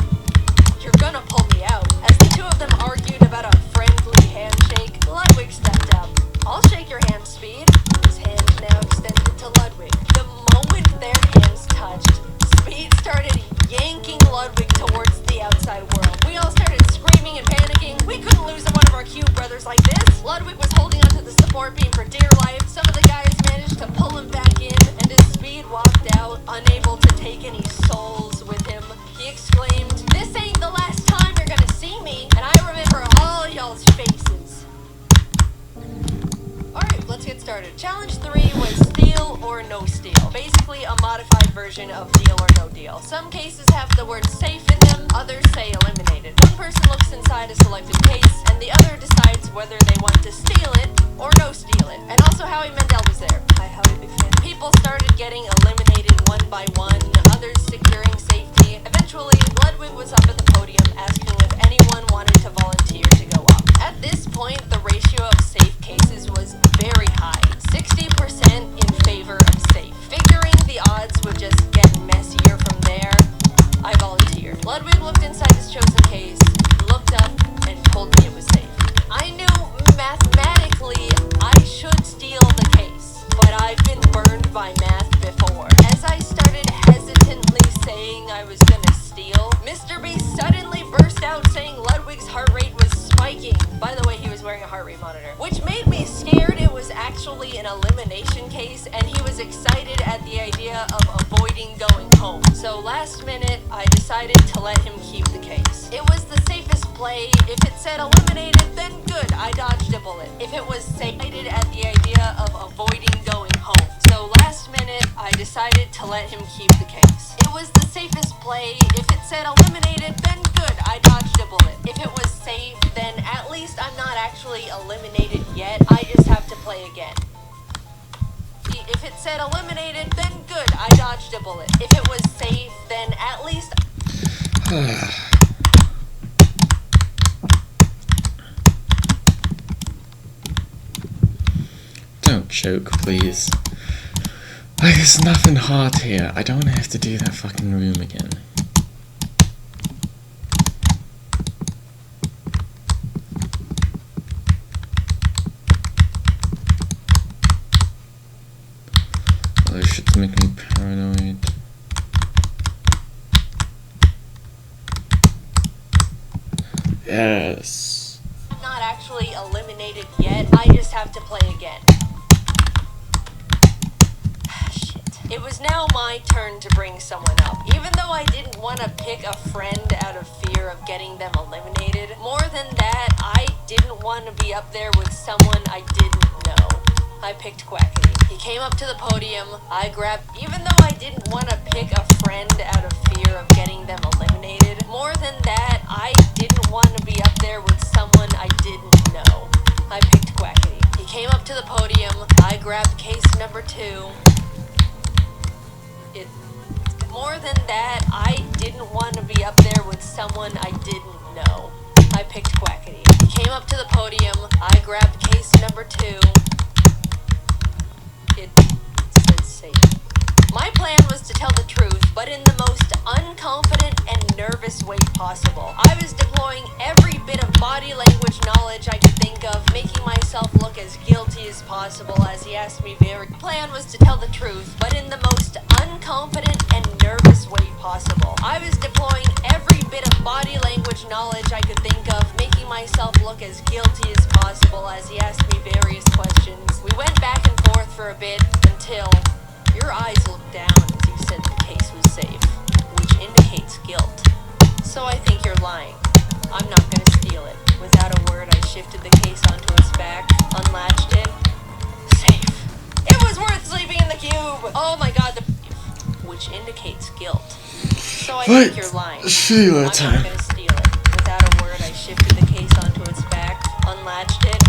You're gonna pull me out. As the two of them argued about a friendly handshake, Ludwig stepped up. I'll shake your hand, Speed. His hand now extended to Ludwig. The moment their hands touched, Speed started yanking Ludwig towards the outside world. We all started screaming and panicking. We couldn't lose one of our cube brothers like this. Ludwig was holding onto the support beam for dear life. Some of the guys managed to pull him back in, and as Speed walked out, unable to take any souls with him, he exclaimed, "This ain't the last time you're gonna see me, and I remember all y'all's faces." Alright, let's get started. Challenge 3 was steal or no steal. Basically a modified version of deal or no deal. Some cases have the word safe in them, others say eliminated. One person looks inside a selected case, and the other decides whether they want to steal it or no steal it. And also Howie Mandel was there. Hi Howie, big fan. People started getting eliminated one by one, others securing safety. Eventually, Ludwig was up at the podium asking if anyone wanted to volunteer to go up. At this point, the ratio of safe cases was very high, 60% in favor of safe. Figuring the odds would just get messier from there, I volunteered. Ludwig looked inside his chosen case, looked up, and told me it was safe. I knew mathematically I should steal the case, but I've been burned by math before. As I started hesitantly saying I was gonna steal, Mr. Beast suddenly burst out saying Ludwig's heart rate was spiking. By the way, he was wearing a heart rate monitor, which made me scared it was actually an elimination case, and he was excited at the idea of avoiding going home. So last minute, I decided to let him keep the case. It was the safest play. If it said eliminated, then good, I dodged a bullet. If it was excited at the idea of avoiding going home. So last minute, I decided to let him keep the case. It was the safest play. If it said eliminated, then good, I dodged a bullet. If it was safe, then at least I'm not actually eliminated yet. I just have to play again. If it said eliminated, then good, I dodged a bullet. If it was safe, then at least...
Don't choke, please. Like, there's nothing hard here. I don't have to do that fucking room again. Oh, this shit's making me paranoid. Yes.
I'm not actually eliminated yet. I just have to play again. Shit. It was was now my turn to bring someone up. Even though I didn't want to pick a friend out of fear of getting them eliminated, more than that, I didn't want to be up there with someone I didn't know. I picked Quackity. He came up to the podium, even though I didn't want to pick a friend out of fear of getting them eliminated, more than that, I didn't want to be up there with someone I didn't know. I picked Quackity. He came up to the podium, I grabbed case number 2. More than that, I didn't want to be up there with someone I didn't know. I picked Quackity. He came up to the podium, I grabbed case number 2. It said safe. My plan was to tell the truth, but in the most unconfident and nervous way possible. I was deploying every bit of body language knowledge I could think of, making myself look as guilty as possible as he asked me very. My plan was to tell the truth, but in the most unconfident and nervous way possible. I was deploying every bit of body language knowledge I could think of, making myself look as guilty as possible as he asked me various questions. We went back and forth for a bit until your eyes looked down as you said the case was safe, which indicates guilt. So I think you're lying. I'm not gonna steal it. Without a word, I shifted the case onto its back, unlatched it. Safe. It was worth sleeping in the cube! Oh my god, which indicates guilt. So I think you're lying.
Sheila
I'm
time.
not gonna steal it. Without a word, I shifted the case onto its back, unlatched it.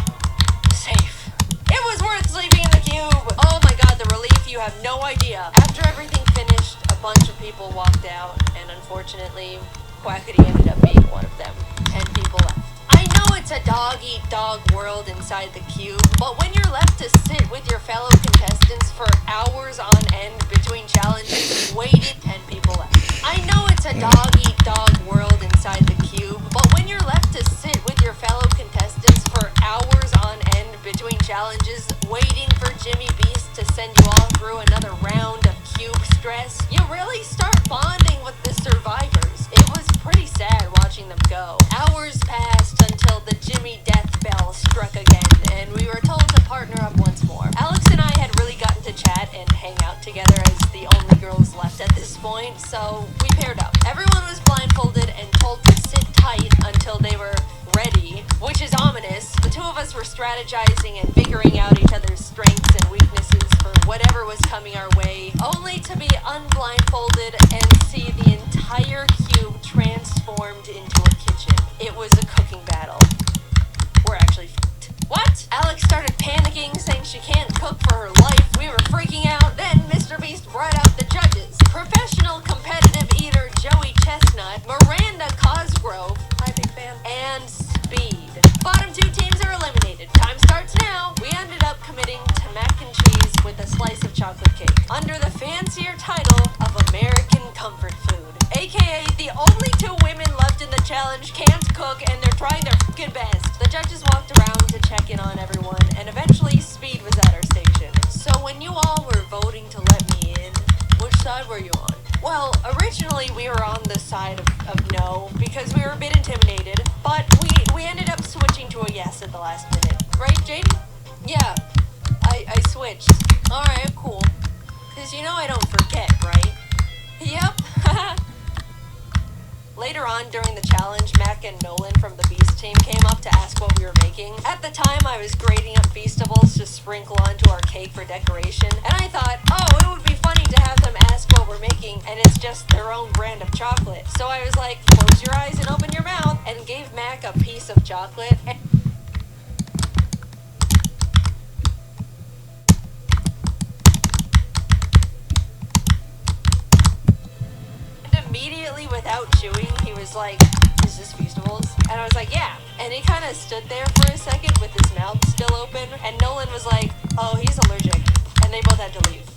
Safe. It was worth sleeping in the cube! Oh my god, the relief, you have no idea. After everything finished, a bunch of people walked out, and unfortunately, Quackity ended up being one of them. 10 people left. I know it's a dog-eat-dog world inside the cube, but when you're left to sit with your fellow contestants for hours on end between challenges, waited 10 people left. I know it's a dog-eat-dog world inside the cube, but when you're left to sit with your fellow contestants for hours on end between challenges, waiting for Jimmy Beast to send you all through another round of cube stress, you really start bonding with the survivors. It was pretty sad watching them go. Hours passed until the Jimmy death bell struck again, and we were told to partner up once more. Alex and I had really gotten to chat and hang out together as the only girls left at this point, so we paired up. Everyone was blindfolded and told to sit tight until they were ready, which is ominous. The two of us were strategizing and figuring out each other's strengths and weaknesses for whatever was coming our way, only to be unblindfolded and see the entire cube transformed into a kitchen. It was a cooking battle. We're actually f***ed. What? Alex started panicking, saying she can't cook for her life. We were freaking out. Then Mr. Beast brought out the judges. Professional competitive eater Joey Chestnut, Miranda Cosgrove, hi big fan, and Speed. Bottom 2 teams are eliminated. Time starts now. We ended up committing to mac and cheese with a slice of chocolate cake, under the fancier title of American Comfort Food. AKA the only 2 women left in the challenge can't cook and they're trying their fucking best. The judges walked around to check in on everyone, and eventually Speed was at our station. So when you all were voting to let me in, which side were you on? Well, originally we were on the side of no, because we were a bit intimidated, but we ended up switching to a yes at the last minute. Right, Jaden? Yeah, I switched. Alright, cool. Cause you know I don't forget, right? Yep. Later on during the challenge, Mac and Nolan from the Beast team came up to ask what we were making. At the time, I was grating up Feastables to sprinkle onto our cake for decoration, and I thought, oh, it would be funny to have them ask what we're making, and it's just their own brand of chocolate. So I was like, close your eyes and open your mouth, and gave Mac a piece of chocolate. Immediately, without chewing, he was like, is this Feastables? And I was like, yeah. And he kind of stood there for a second with his mouth still open, and Nolan was like, oh, he's allergic. And they both had to leave.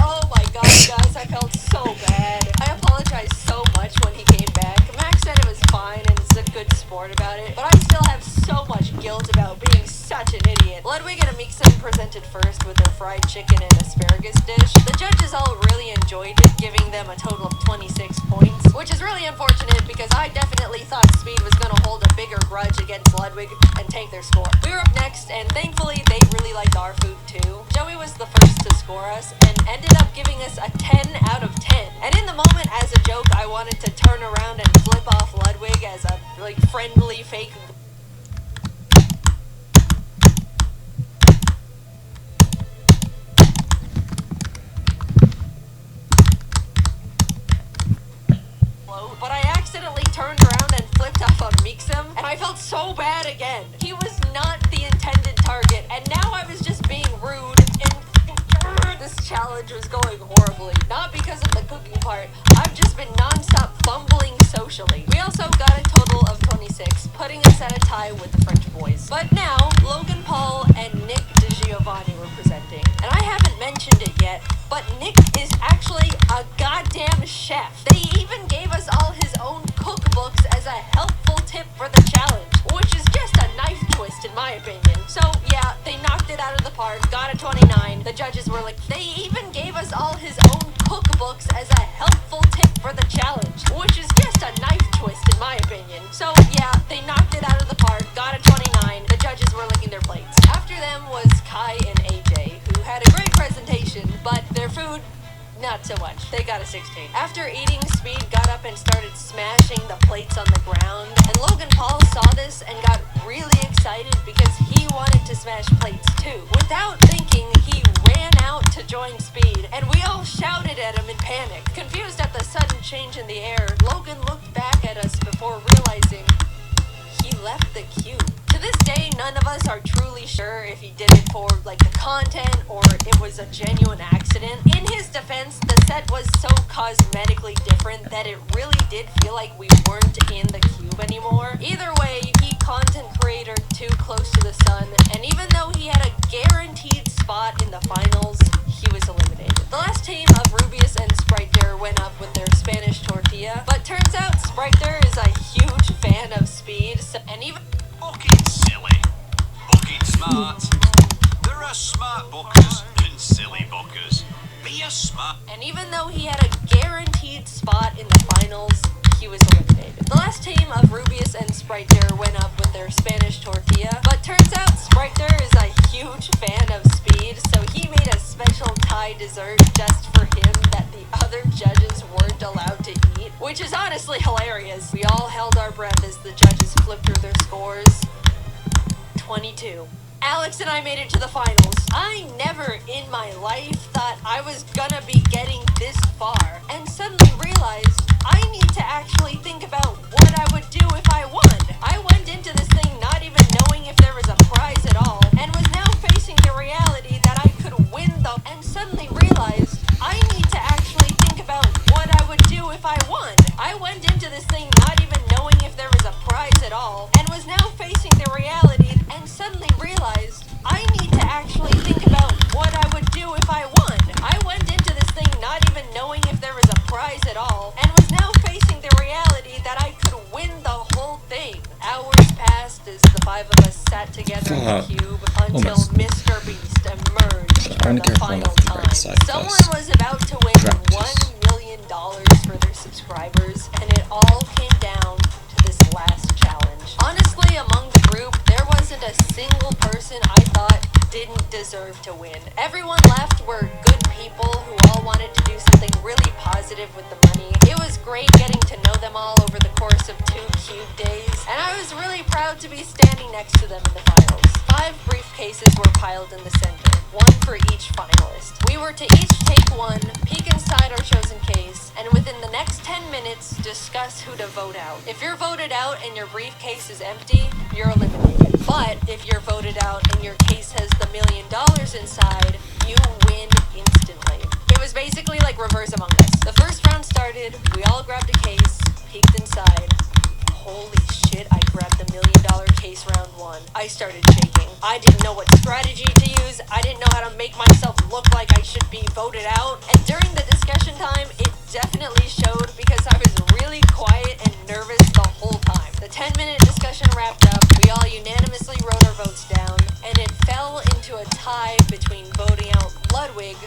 Oh my god, guys, I felt so bad. I apologized so much when he came back. Max said it was fine and is a good sport about it, but I still have so much guilt about being such an idiot. Ludwig and Amixon presented first with their fried chicken and asparagus dish. The judges all really enjoyed it, giving them a total of 26 points, which is really unfortunate because I definitely thought Speed was going to hold a bigger grudge against Ludwig and take their score. We were up next, and thankfully they really liked our food too. Joey was the first to score us and ended up giving us a 10 out of 10. And in the moment, as a joke, I wanted to turn around and flip off Ludwig as a, like, friendly fake... But I accidentally turned around and flipped off on Mixum, and I felt so bad again. He was not the intended target, and now I was just being rude, and this challenge was going horribly. Not because of the cooking part, I've just been non-stop fumbling socially. We also got a total of 26, putting us at a tie with the French boys. But now, Logan Paul and Nick DiGiovanni were presenting, and I haven't mentioned it yet, but Nick is actually a goddamn chef. They even gave us all his own cookbooks as a helpful tip for the challenge, which is just a knife twist in my opinion. So yeah, they knocked it out of the park, got a 29. The judges were like, they even gave us all his own cookbooks as a helpful tip for the challenge, which is just a knife twist in my opinion. So yeah, they knocked it out of the park, got a 29. The judges were licking their plates. After them was Kai and AJ, who had a great presentation, but their food, not so much. They got a 16. After eating, Speed got up and started smashing the plates on the ground, and Logan Paul saw this and got really excited because he wanted to smash plates too. Without thinking, he ran out to join Speed, and we all shouted at him in panic. Confused at the sudden change in the air, Logan looked back at us before realizing he left the cube. To this day, none of us are truly sure if he did it for, like, the content or it was a genuine accident. In his defense, the set was so cosmetically different that it really did feel like we weren't in the cube anymore. Either way, he content creator too close to the sun, and even though he had a guaranteed spot in the finals, he was eliminated. The last team of Rubius and Spriter went up with their Spanish tortilla, but turns out Spriter is a huge fan of Speed, and even...
Fucking silly. Fucking smart. There are smart bookers and silly bookers. Be a smart...
And even though he had a guaranteed spot in the finals, he was eliminated. The last team of Rubius and Spriter went up with their Spanish tortilla, but turns out Spriter is a huge fan of Speed, so he made a special Thai dessert just for him that the other judges weren't allowed to eat, which is honestly hilarious. We all held our breath as the judges flipped through their scores. 22. Alex and I made it to the finals. I never in my life thought I was gonna be getting this far, and suddenly realized I need to actually think about what I would do if I won. I went into this thing not even knowing if there was a prize at all, and was now facing the reality that I could win the... And suddenly realized I need to actually think about what I would do if I won. I went into this thing not even knowing if there was a prize at all, and was now facing the reality, and suddenly realized I need to actually think about what I would do if I won. I went into this thing not even knowing if there was a prize at all, and was now facing the reality that I could win the whole thing. Hours passed as the five of us sat together in the cube until
Almost.
Mr. Beast emerged for the final time. Someone was about to win $1 million for their subscribers, and it all came down to this last challenge. Honestly, among the group, there wasn't a single person I thought didn't deserve to win. Everyone left were good people who all wanted to do something really positive with the money. It was great getting to know them all over the course of 2 cube days, and I was really proud to be standing next to them in the finals. 5 briefcases were piled in the center, one for each finalist. We were to each take one, peek inside our chosen case, and within the next 10 minutes, discuss who to vote out. If you're voted out and your briefcase is empty, you're eliminated. But if you're voted out and your case has the $1 million inside, you win instantly. It was basically like reverse Among Us. The first round started, we all grabbed a case, peeked inside. Holy shit, I grabbed the $1 million case round 1. I started shaking. I didn't know what strategy to use. I didn't know how to make myself look like I should be voted out. And during the discussion time, it definitely showed because I was really quiet and nervous the whole time. The 10-minute discussion wrapped up, we all unanimously wrote our votes down, and it fell into a tie between voting out Ludwig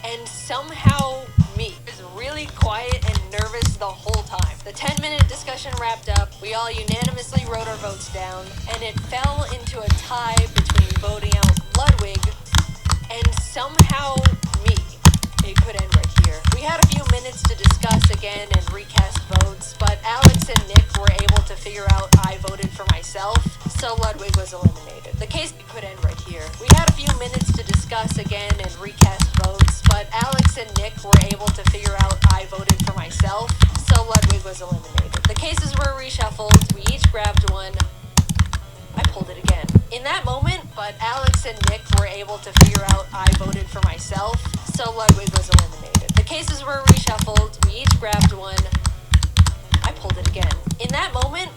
and somehow me. I was really quiet and nervous the whole time. The 10-minute discussion wrapped up, we all unanimously wrote our votes down, and it fell into a tie between voting out Ludwig and so Ludwig was eliminated. The case could end right here. We had a few minutes to discuss again and recast votes, but Alex and Nick were able to figure out I voted for myself, so Ludwig was eliminated. The cases were reshuffled, we each grabbed one. I pulled it again. In that moment, but Alex and Nick were able to figure out I voted for myself, so Ludwig was eliminated. The cases were reshuffled, we each grabbed one. I pulled it again. In that moment,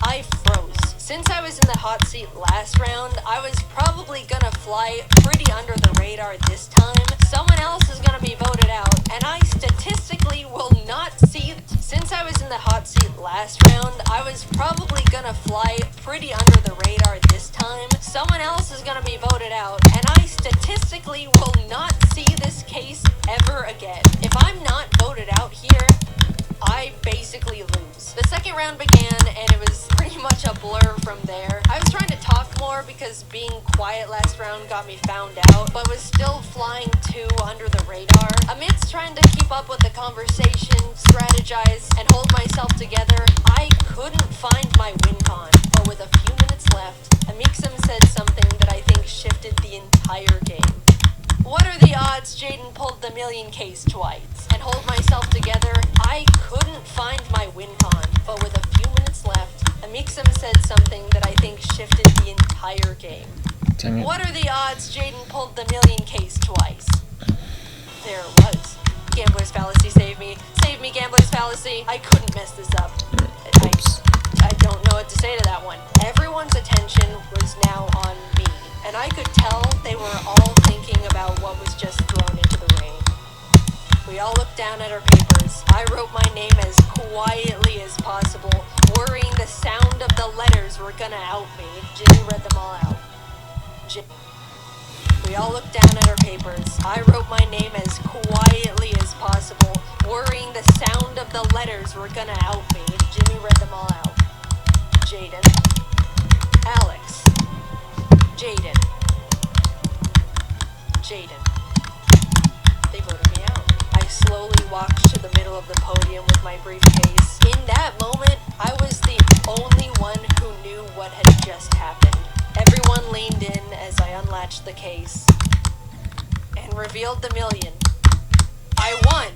I froze. Since I was in the hot seat last round, I was probably gonna fly pretty under the radar this time. Someone else is gonna be voted out, and I statistically will not see. Since I was in the hot seat last round, I was probably gonna fly pretty under the radar this time. Someone else is gonna be voted out, and I statistically will not see this case ever again. If I'm not voted out here, I basically lose. The second round began, and it was pretty much a blur from there. I was trying to talk more because being quiet last round got me found out, but was still flying too under the radar. Amidst trying to keep up with the conversation, strategize, and hold myself together, I couldn't find my win con. But with a few minutes left, Amixem said something that I think shifted the entire game. What are the odds Jaden pulled the million case twice? And hold myself together, I couldn't find my win con. But with a few minutes left, Amixem said something that I think shifted the entire game.
Damn it.
What are the odds Jaden pulled the million case twice? There it was. Gambler's fallacy saved me. Save me, Gambler's fallacy. I couldn't mess this up.
Oops.
I don't know what to say to that one. Everyone's attention was now on me, and I could tell they were all thinking about what was just thrown into the ring. We all looked down at our papers. I wrote my name as quietly as possible, worrying the sound of the letters were gonna out me. Jimmy read them all out. We all looked down at our papers. I wrote my name as quietly as possible, worrying the sound of the letters were gonna out me. Jimmy read them all out. Jaden. Alex. Jaden. Jaden. They voted me out. I slowly walked to the middle of the podium with my briefcase. In that moment, I was the only one who knew what had just happened. Everyone leaned in as I unlatched the case and revealed the million. I won!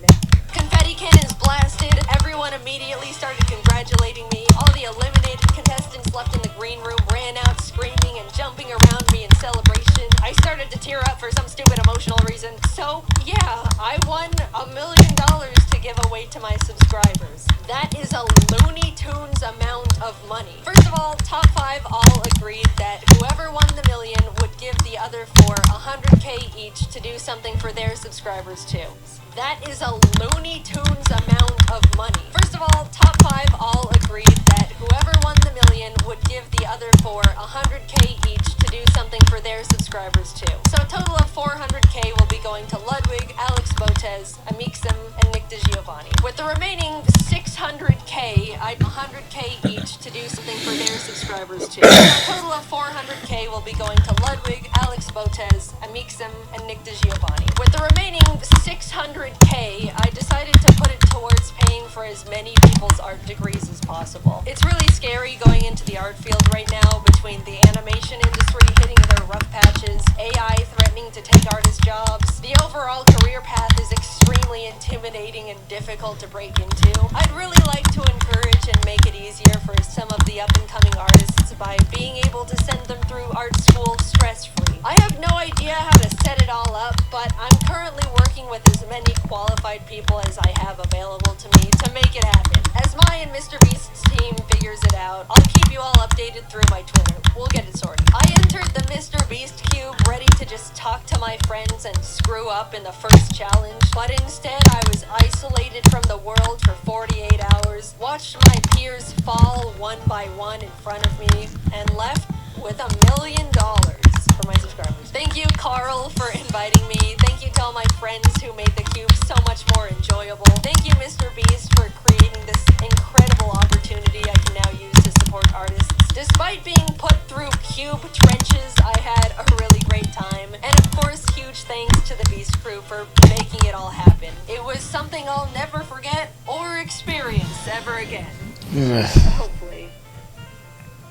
Confetti cannons blasted, everyone immediately started congratulating me. All the eliminated contestants left in the green room ran out screaming and jumping around me in celebration. I started to tear up for some stupid emotional reason. So, yeah, I won $1 million to give away to my subscribers. That is a Looney Tunes amount of money. First of all, top 5 all agreed that whoever won the million would give the other 4 $100K each to do something for their subscribers too. That is a Looney Tunes amount of money. First of all, top 5 all agreed that whoever won the million would give the other 4 $100K each to do something for their subscribers too. So a total of 400K will be going to Ludwig, Alex Botez, Amixem, and Nick DiGiovanni. With the remaining 600K, I'd 100K each to do something for their subscribers too. So a total of 400K will be going to Ludwig, Alex Botez, Amixem, and Nick DiGiovanni. With the remaining 600K, I decided to put it towards paying for as many people's art degrees as possible. It's really scary going into the art field right now between the animation industry hitting their rough patches, AI threatening to take artists' jobs. The overall career path is extremely intimidating and difficult to break into. I'd really like to encourage and make it easier for some of the up-and-coming artists by being able to send them through art school stress-free. I have no idea how to set it all up, but I'm currently working with as many qualified people as I have available to me to make it happen. As my and Mr. Beast's team figures it out, I'll keep you all updated through my Twitter. We'll get it sorted. I entered the Mr. Beast Cube ready to just talk to my friends and screw up in the first challenge, but instead I was isolated from the world for 48 hours, watched my peers fall one by one in front of me, and left with $1 million for my subscribers. Thank you, Carl, for inviting me. Thank you to all my friends who made the cube so much more enjoyable. Thank you, Mr. Beast, for creating this incredible opportunity I can now use to support artists. Despite being put through cube trenches, I had a really great time. And of course, huge thanks to the Beast crew for making it all happen. It was something I'll never forget or experience ever again. Hopefully.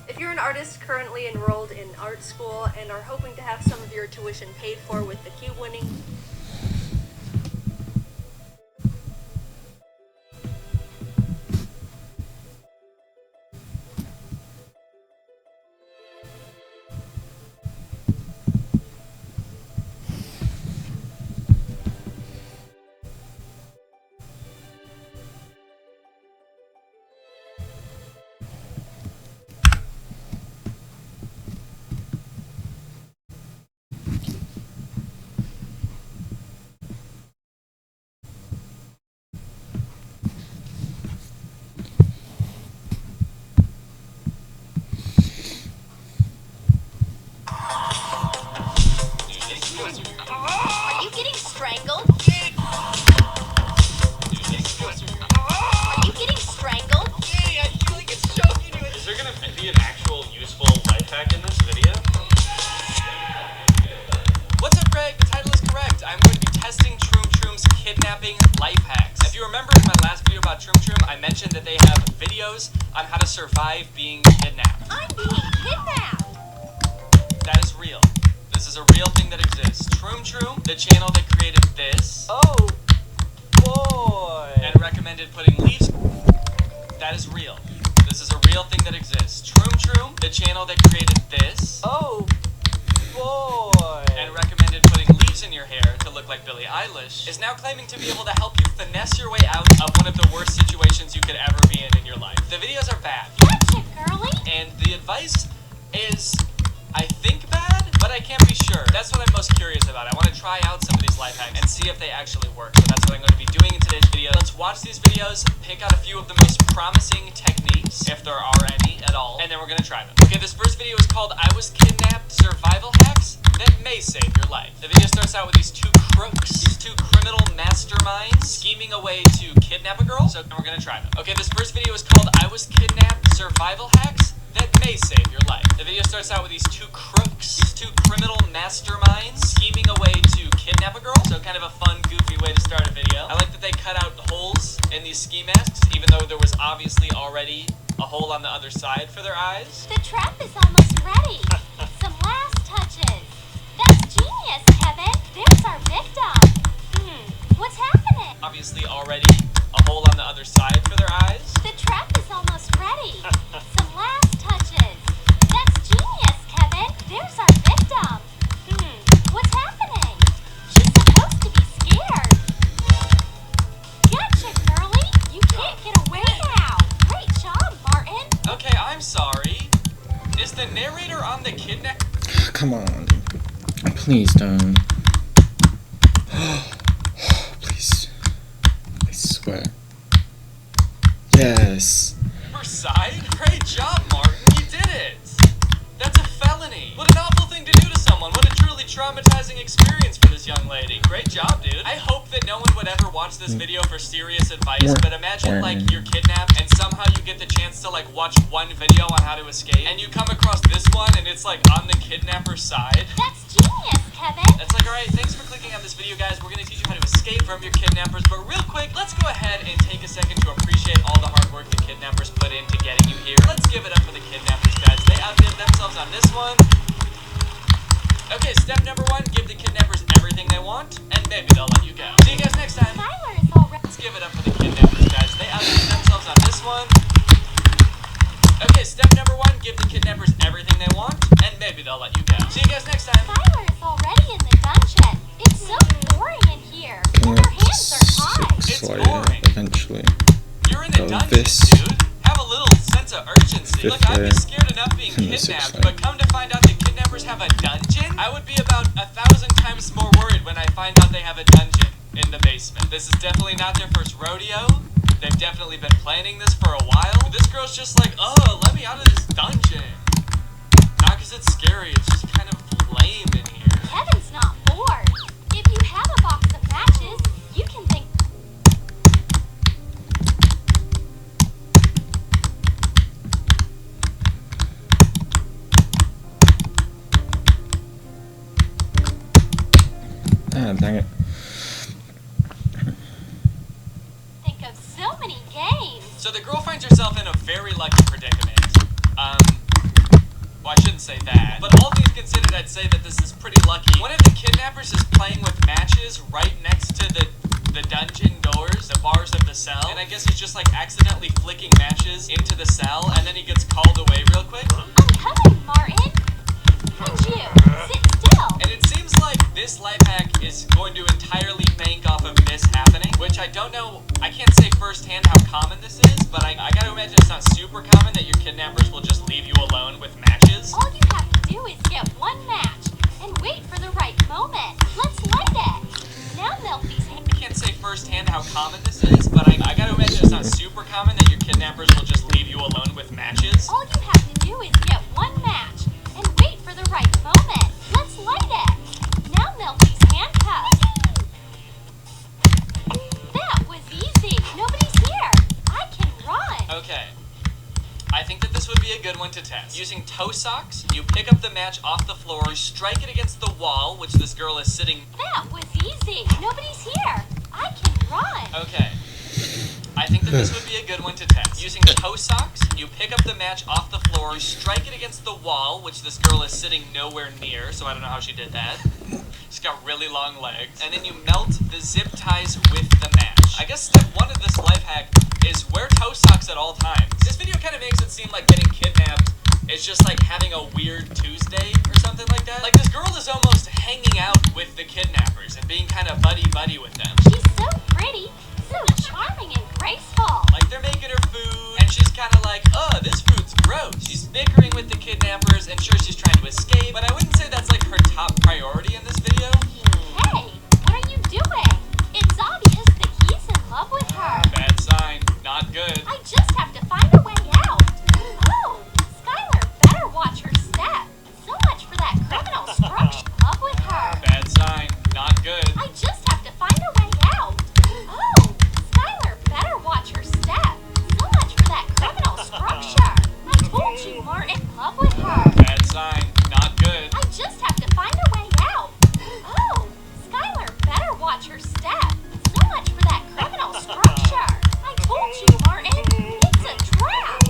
If you're an artist currently enrolled in art school and are hoping to have some of your tuition paid for with the cube winning.
Are you getting strangled? Are you getting strangled?
Hey, I feel like it's choking you. Is there gonna be an actual useful life hack in this video?
What's up, Greg? The title is correct. I'm going to be testing Troom Troom's kidnapping life hacks. If you remember in my last video about Troom Troom, I mentioned that they have videos on how to survive being kidnapped.
I'm being kidnapped.
That is real. This is a real thing that exists. Troom Troom, the channel that created this,
Oh, boy.
and recommended putting leaves. That is real. This is a real thing that exists. Troom Troom, the channel that created this,
Oh, boy.
and recommended putting leaves in your hair to look like Billie Eilish, is now claiming to be able to help you finesse your way out of one of the worst situations you could ever be in your life. The videos are bad,
Gotcha, girly.
and the advice is, I think, bad, but I can't be sure. That's what I'm most curious about. I want to try out some of these life hacks and see if they actually work. So that's what I'm going to be doing in today's video. Let's watch these videos, pick out a few of the most promising techniques, if there are any at all, and then we're going to try them. Okay, this first video is called I Was Kidnapped Survival Hacks That May Save Your Life. The video starts out with these two crooks, these two criminal masterminds, scheming a way to kidnap a girl, so we're going to try them. Okay, this first video is called I Was Kidnapped Survival Hacks That May Save Your Life. The video starts out with these two crooks, these two criminal masterminds, scheming a way to kidnap a girl, so kind of a fun, goofy way to start a video. I like that they cut out holes in these ski masks, even though there was obviously already a hole on the other side for their eyes.
The trap is almost ready. Some last touches. That's genius, Kevin. There's our victim. What's happening?
Obviously already a hole on the other side for their eyes.
The trap is almost ready. Some last touches. That's genius, Kevin. There's our victim. What's happening? She's supposed to be scared. Gotcha, girly. You can't get away now. Great job, Martin.
Okay, I'm sorry. Is the narrator on the kidnap?
Come on. Please don't. Please. I swear. Yes.
Side? Great job, Martin. You did it. That's a felony. What an awful thing to do to someone. What a truly traumatizing experience for this young lady. Great job, dude. I hope that no one would ever watch this video for serious advice, but imagine, like, you're kidnapped and somehow you get the chance to, like, watch one video on how to escape, and you come across this one and it's, like, on the kidnapper's side.
That's genius, Kevin.
That's like, alright, thanks for clicking on this video, guys. We're gonna teach you how to escape from your kidnappers, but real quick, let's go ahead and take a second to appreciate all the hard work the kidnappers put into getting you here. Let's give it up for the kidnappers, guys. They outdid themselves on this one. Okay, step number one, give the kidnappers everything they want, and maybe they'll let you go. See you guys next time.
Tyler is already.
Let's give it up for the kidnappers, guys. They outdid themselves on this one. Okay, step number one, give the kidnappers everything they want, and maybe they'll let you go. See you guys next time.
Tyler is already in the dungeon. It's so boring in here. And our hands are hot.
It's
So
boring.
eventually.
You're in the
Oh,
dungeon,
this.
dude. Have a little sense of urgency.
Fifth
Look, I'd be
layer.
scared enough being
And the sixth
kidnapped,
layer.
but come to find out the kidnappers have a dungeon? I would be about 1,000 times more worried when I find out they have a dungeon in the basement. This is definitely not their first rodeo. They've definitely been planning this for a while. But this girl's just like, oh, let me out of this dungeon. Not because it's scary, it's just kind of lame in here.
Kevin's not bored. If you have a box of matches, you can think.
Ah, dang it.
Think of so many games.
So the girl finds herself in a very lucky predicament. Well, I shouldn't say that. But all things considered, I'd say that this is pretty lucky. One of the kidnappers is playing with matches right next to the dungeon doors, the bars of the cell. And I guess he's just like accidentally flicking matches into the cell, and then he gets called away real quick.
I'm coming, Martin. And you, sit still.
And it seems like this life hack is going to entirely bank off of this happening, which I don't know, I can't say firsthand how common this is, but I gotta imagine it's not super common that your kidnappers will just leave you alone with matches.
All you have to do is get one match and wait for the right moment. Let's light it. Now Melfi's
I can't say firsthand how common this is, but I gotta imagine it's not super common that your kidnappers will just leave you alone with matches.
All you have to do is get one match and wait for the right moment. Let's light it. Now Melfi's handcuffed. That was easy. Nobody's here. I can run.
Okay. I think that this would be a good one to test. Using toe socks, you pick up the match off the floor, you strike it against the wall, which this girl is sitting.
That was easy. Nobody's here. I can run.
Okay. I think that this would be a good one to test. Using toe socks, you pick up the match off the floor, you strike it against the wall, which this girl is sitting nowhere near, so I don't know how she did that. She's got really long legs. And then you melt the zip ties with the match. I guess step one of this life hack is wear toe socks at all times. This video kind of makes it seem like getting kidnapped is just like having a weird Tuesday or something like that. Like this girl is almost hanging out with the kidnappers and being kind of buddy-buddy with them.
She's so pretty, so charming and graceful.
Like they're making her food and she's kind of like, this food's gross. She's bickering with the kidnappers and sure she's trying to escape, but I wouldn't say that's like her top priority in this video.
Hey, what are you doing? It's obvious that he's in love with her.
Bad sign. Not good.
I just have to find a way out. Oh, Skylar better watch her step. So much for that criminal structure. Love with her.
Bad sign. Not good.
I just have to find a way out. Oh, Skylar better watch her step. So much for that criminal structure. I told you, Martin. Love with her.
Bad sign. Not good.
I just have to find a way out. Oh, Skylar better watch her step. So much for that criminal structure. I told you, Martin. It's a trap.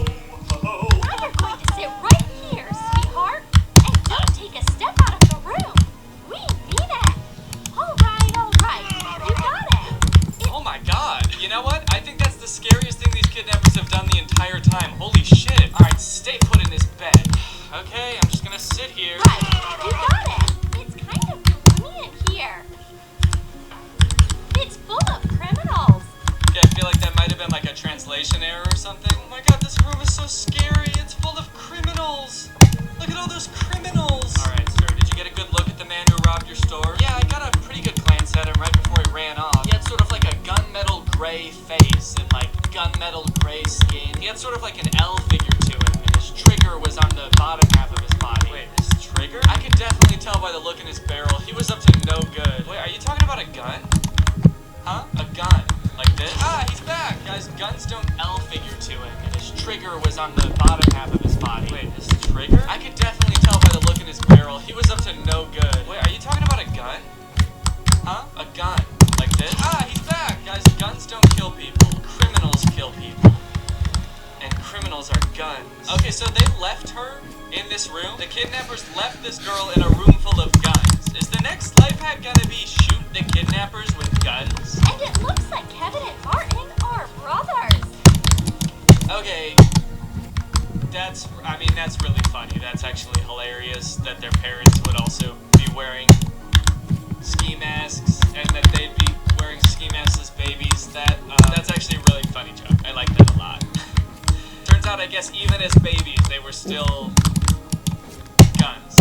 Now you're going to sit right here, sweetheart, and don't take a step out of the room. We need it. All right. You got it.
Oh my god. You know what? I think that's the scariest thing these kidnappers have done the entire time. Holy shit. Alright, stay put in this bed. Okay, I'm just gonna sit here.
Right, you got it. It's kind of gloomy in here. It's full of criminals.
Okay, I feel like that might have been like a translation error or something. Oh my god, this room is so scary. It's full of criminals. Look at all those criminals. Alright, sir, did you get a good look at the man who robbed your store? Yeah, I got a pretty good glance at him right before he ran off. He had sort of like a gunmetal gray face and like gunmetal gray skin. He had sort of like an L figure to him, and his trigger was on the bottom half of his body. Wait, his trigger? I could definitely tell by the look in his barrel. He was up to no good. Wait, are you talking about a gun? Huh? A gun. Like this? Ah, he's back! Guys, guns don't L figure to him, and his trigger was on the bottom half of his body. Wait, his trigger? I could definitely tell by the look in his barrel. He was up to no good. Wait, are you talking about a gun? Huh? A gun. Like this? Ah, he's back! Guys, guns don't kill people. Criminals kill people. And criminals are guns. Okay, so they left her in this room. The kidnappers left this girl in a room full of guns. Is the next life hack gonna be shoot the kidnappers with guns?
And it looks like Kevin and Martin are brothers.
Okay. That's really funny. That's actually hilarious that their parents would also be wearing ski masks and that they'd be wearing ski masks as babies. That's actually a really funny joke. I like that a lot. Turns out, I guess, even as babies, they were still guns.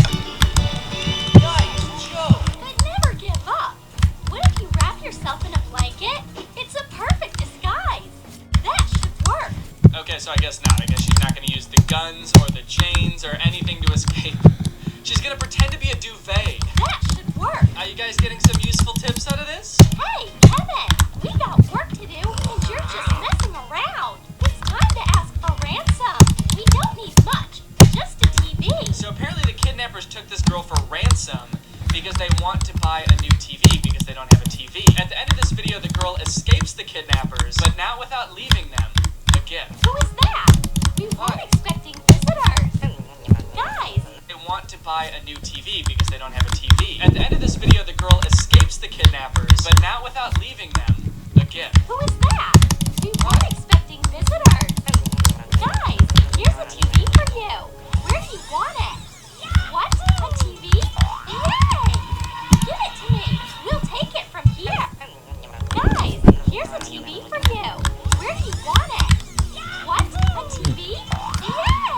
Nice joke!
But never give up. What if you wrap yourself in a blanket? It's a perfect disguise. That should work.
Okay, so I guess not. I guess she's not going to use the guns or the chains or anything to escape. She's going to pretend to be a duvet.
That should work.
Are you guys getting some useful tips out of this?
Hey, Kevin, we got work to do, and you're just messing around. It's time to ask for ransom. We don't need much, just a TV.
So apparently the kidnappers took this girl for ransom because they want to buy a new TV because they don't have a TV. At the end of this video, the girl escapes the kidnappers, but not without leaving them a gift.
Who is that? We weren't expecting visitors. Guys,
buy a new TV because they don't have a TV. At the end of this video, the girl escapes the kidnappers, but not without leaving them a gift.
Who is that? We weren't expecting visitors. Guys, here's a TV for you. Where do you want it? What? A TV? Yay! Give it to me. We'll take it from here. Guys, here's a TV for you. Where do you want it? What? A TV? Yay!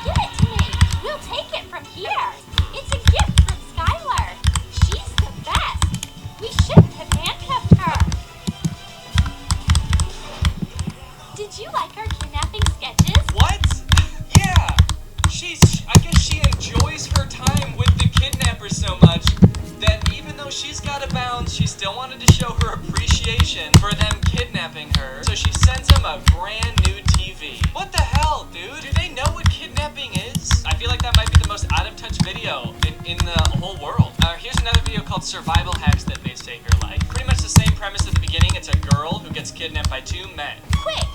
Give it to me. We'll take it from here. It's a gift from Skylar. She's the best. We shouldn't have handcuffed her. Did you like our kidnapping sketches?
What? Yeah! I guess she enjoys her time with the kidnappers so much that even though she's got a bounce, she still wanted to show her appreciation for them kidnapping her. So she sends them a brand new TV. What the hell, dude? Do they know what kidnapping is? I feel like that might be the most out-of-touch video in the whole world. Here's another video called Survival Hacks That May Save Your Life. Pretty much the same premise at the beginning. It's a girl who gets kidnapped by two men.
Quick!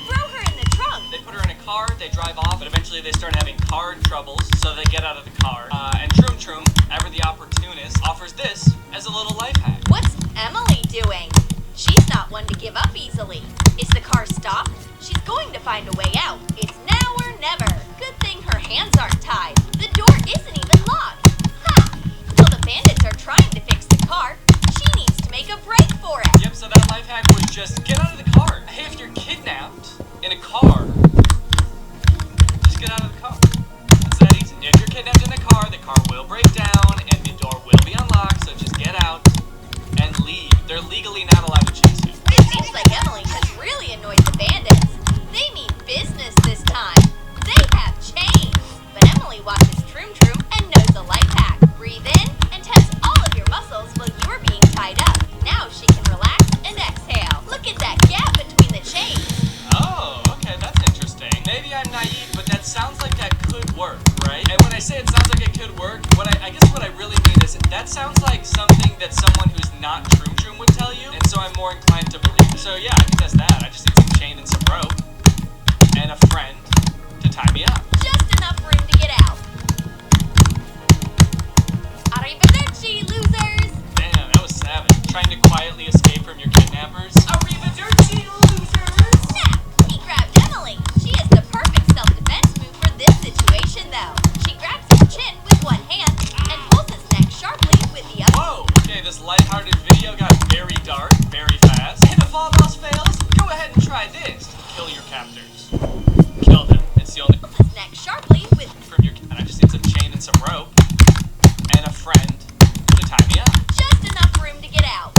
Throw her in the trunk.
They put her in a car, they drive off, but eventually they start having car troubles, so they get out of the car. And Troom Troom, ever the opportunist, offers this as a little life hack.
What's Emily doing? She's not one to give up easily. Is the car stopped? She's going to find a way out. It's now or never. Good thing her hands aren't tied. The door isn't even locked. Ha! While the bandits are trying to fix the car, she needs to make a break for it.
Yep, so that life hack was just get out of the car. Hey, if you're kidnapped in a car, just get out of the car. It's that easy. If you're kidnapped in a car will break down and the door will be unlocked, so just get out and leave. They're legally not allowed to chase you.
It seems like Emily has really annoyed the bandits. They mean business this time. They have chains. But Emily watches Troom Troom and knows a life hack. Breathe in and tense all of your muscles while you are being tied up. Now she can relax and exhale. Look at that gap between the chains.
Oh, okay, that's interesting. Maybe I'm naive, but that sounds like that could work, right? And when I say it sounds like it could work, I guess what I really mean is that sounds like something that someone who's not Troom Troom would tell you, and so I'm more inclined to believe it. So yeah, I think that's that. I just need some chain and some rope, and a friend to tie me up.
Just enough room to get out. Arrivederci, losers!
Damn, that was savage. Trying to quietly escape from your kidnappers. Arrivederci, losers!
Snap! He grabbed Emily. She is the perfect self-defense move for this situation, though. She grabs his chin with one hand and pulls his neck sharply with the other.
Whoa! Okay, this lighthearted video got very dark, very fast. And if all else fails, go ahead and try this. Kill your captors. Kill them. It's the only
Pulls his neck sharply with
from your. And I just need some chain and some rope, and a friend to tie me up.
just enough room to get out.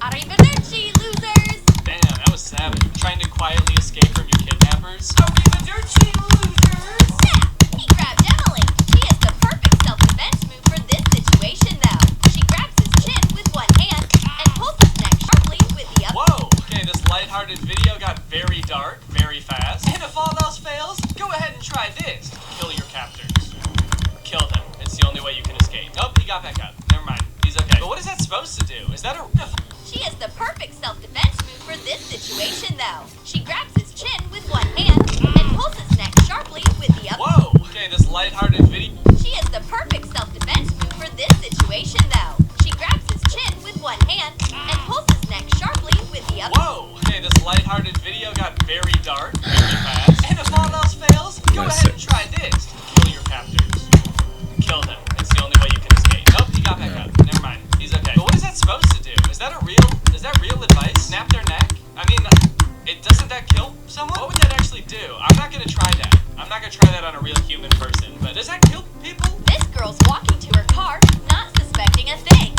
Arrivederci, losers!
Damn, that was savage. Trying to quietly escape from your kidnappers. Arrivederci, losers!
Snap! He grabbed Emily. She is the perfect self-defense move for this situation, though. She grabs his chin with one hand and pulls his neck sharply with the other.
Whoa! Okay, this lighthearted video got very dark, very fast. And if all else fails, go ahead and try this. Kill your captors. Kill them. It's the only way you can escape. Nope, he got back up. Never mind. He's okay. But what is that supposed to do? Is that a...
She is the perfect self-defense move for this situation, though. She grabs his chin with one hand and pulls his neck sharply with the other.
Whoa! Okay, this lighthearted video...
She is the perfect self-defense move for this situation, though. She grabs his chin with one hand and pulls his neck sharply with the other.
Whoa! Okay, this lighthearted video got very dark, very fast. And if all else fails, go ahead and try this. Kill your captors. Kill them. It's the only way you can escape. Nope, he got back up. Never mind. He's okay. But what is that supposed to do? Is that real advice? Snap their neck? I mean, doesn't that kill someone? What would that actually do? I'm not gonna try that. I'm not gonna try that on a real human person, but does that kill people?
This girl's walking to her car, not suspecting a thing.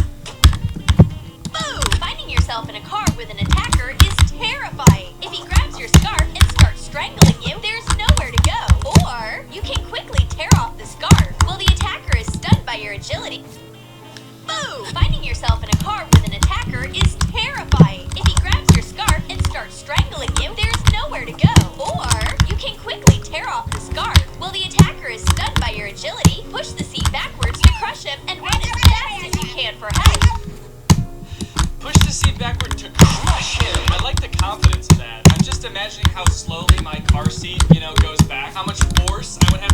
Boo! Finding yourself in a car with an attacker is terrifying. If he grabs your scarf and starts strangling you, there's nowhere to go. Or you can quickly tear off the scarf while the attacker is stunned by your agility. Boo! Finding yourself in a car with an attacker is terrifying. If he grabs your scarf and starts strangling you, there's nowhere to go. Or you can quickly tear off the scarf while the attacker is stunned by your agility. Push the seat backwards to crush him and run as fast as you can for help.
Push the seat backward to crush him. I like the confidence of that. I'm just imagining how slowly my car seat, goes back. How much force I would have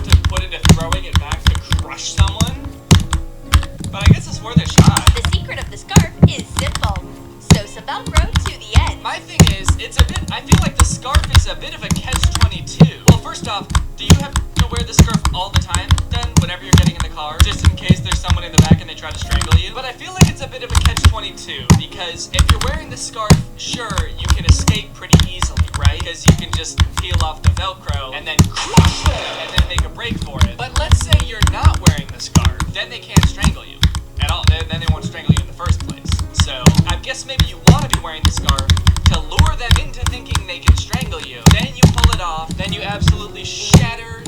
try to strangle you. But I feel like it's a bit of a catch-22 because if you're wearing the scarf, sure, you can escape pretty easily, right? Because you can just peel off the Velcro and then crush them and then make a break for it. But let's say you're not wearing the scarf, then they can't strangle you at all. Then they won't strangle you in the first place. So I guess maybe you want to be wearing the scarf to lure them into thinking they can strangle you. Then you pull it off. Then you absolutely shatter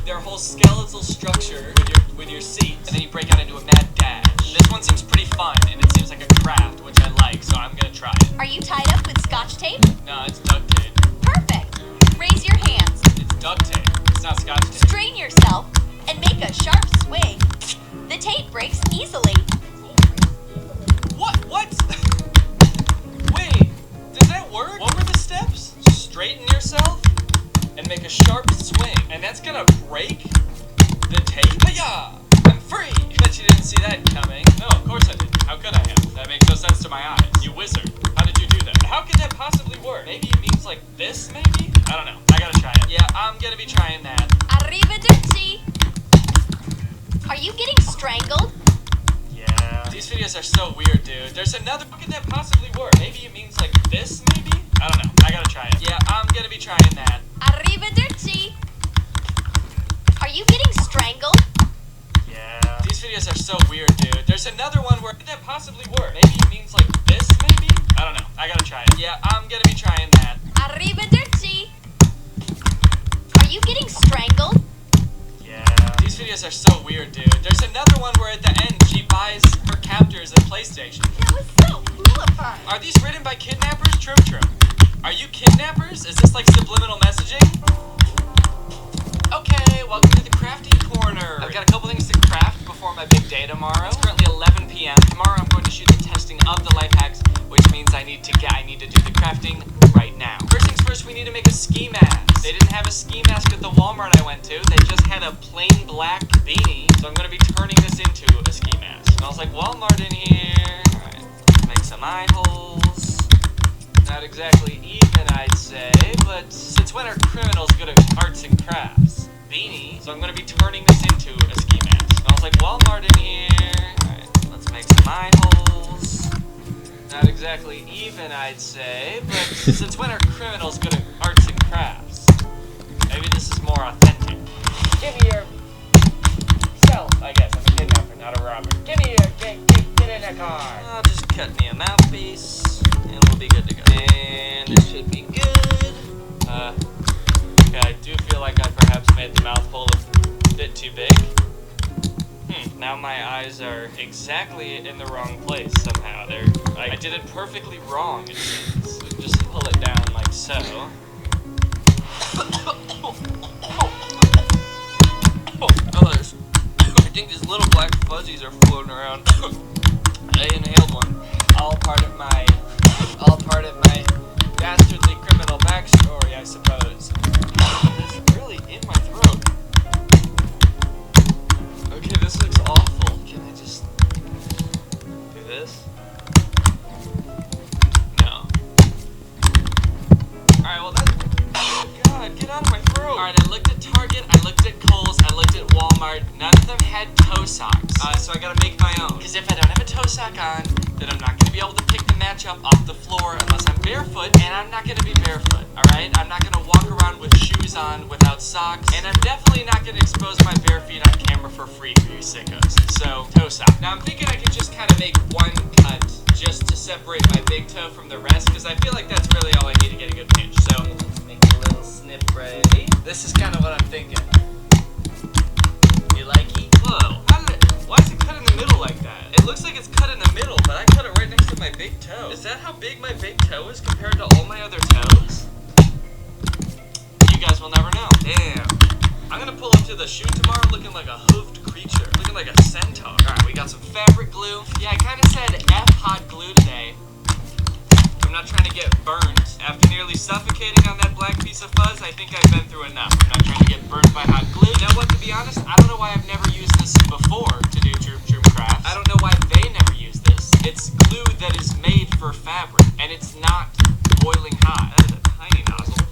their whole skeletal structure with your seat, and then you break out into a mad dash. This one seems pretty fun, and it seems like a craft, which I like, so I'm gonna try it.
Are you tied up with Scotch tape?
No, it's duct tape.
Perfect. Raise your hands.
It's duct tape. It's not Scotch tape.
Strain yourself and make a sharp swing. The tape breaks easily.
What? Wait, does that work? What were the steps? Straighten yourself and make a sharp swing, and that's gonna break the tape? Hiya! I'm free! Bet you didn't see that coming. No, of course I didn't. How could I have? That makes no sense to my eyes. You wizard. How did you do that? How could that possibly work? Maybe it means like this, maybe? I don't know. I gotta try it. Yeah, I'm gonna be trying that.
Arrivederci. Are you getting strangled?
Yeah. These videos are so weird, dude. There's another. How could that possibly work? Maybe it means like this, maybe? I don't know. I gotta try it. Yeah, I'm gonna be trying that.
Arrivederci. Are you getting strangled?
Yeah. These videos are so weird, dude. There's another one where. How could that possibly work? Maybe it means like this, maybe? I don't know. I gotta try it. Yeah, I'm gonna be trying that.
Arrivederci. Are you getting strangled?
Yeah. These videos are so weird, dude. There's another one where at the end she buys her captors a PlayStation.
That was so cool of her.
Are these written by kidnappers? Trim Trim. Are you kidnappers? Is this like subliminal messaging? Okay, welcome to the crafting corner. I've got a couple things to craft before my big day tomorrow. It's currently 11 p.m. Tomorrow I'm going to shoot the testing of the life hacks, which means I need to do the crafting right now. First things first, we need to make a ski mask. They didn't have a ski mask at the Walmart I went to. They just had a plain black beanie. So I'm going to be turning this into a ski mask. Smells like Walmart in here. Alright, make some eye holes. Not exactly even, I'd say, but since when are criminals good at arts and crafts? Beanie. So I'm going to be turning this into a ski mask. Smells like Walmart in here. Alright, let's make some eye holes. Not exactly even, I'd say, but since when are criminals good at arts and crafts? Maybe this is more authentic. Give me your self, I guess. I'm a kidnapper, not a robber. Give me your get in the car. I'll just cut me a mouthpiece, and we'll be good to go. And it should be good. Okay, I do feel like I perhaps made the mouth hole a bit too big. Now my eyes are exactly in the wrong place somehow. I did it perfectly wrong, it seems. So just pull it down like so. I think these little black fuzzies are floating around. I inhaled one. All part of my dastardly criminal backstory, I suppose. It's really in my throat. Okay, this looks awful. Can I just do this? No. Alright, well oh God, get out of my throat. Alright, I looked at Target, I looked at Kohl's, I looked at Walmart. None of them had toe socks. So I gotta make my own. Because if I don't have a toe sock on, then I'm not gonna be able to pick the matchup off the floor unless I'm barefoot, and I'm not gonna be barefoot, alright? I'm not gonna walk around with shoes on without socks, and I'm definitely not gonna expose my bare feet on camera for free for you sickos. So, toe sock. Now I'm thinking I could just kind of make one cut just to separate my big toe from the rest, because I feel like that's really all I need to get a good pinch. So, make a little snip right. This is kind of what I'm thinking. You like it? Whoa. Why is it cut in the middle like that? It looks like it's cut in the middle, but I cut it right next to my big toe. Is that how big my big toe is compared to all my other toes? You guys will never know. Damn. I'm gonna pull up to the shoot tomorrow looking like a hoofed creature. Looking like a centaur. Alright, we got some fabric glue. Yeah, I kinda said F hot glue today. I'm not trying to get burned. After nearly suffocating on that black piece of fuzz, I think I've been through enough. I'm not trying to get burned by hot glue. You know what, to be honest, I don't know why I've never used this before to do Troom crafts. I don't know why they never use this. It's glue that is made for fabric, and it's not boiling hot. That is a tiny nozzle.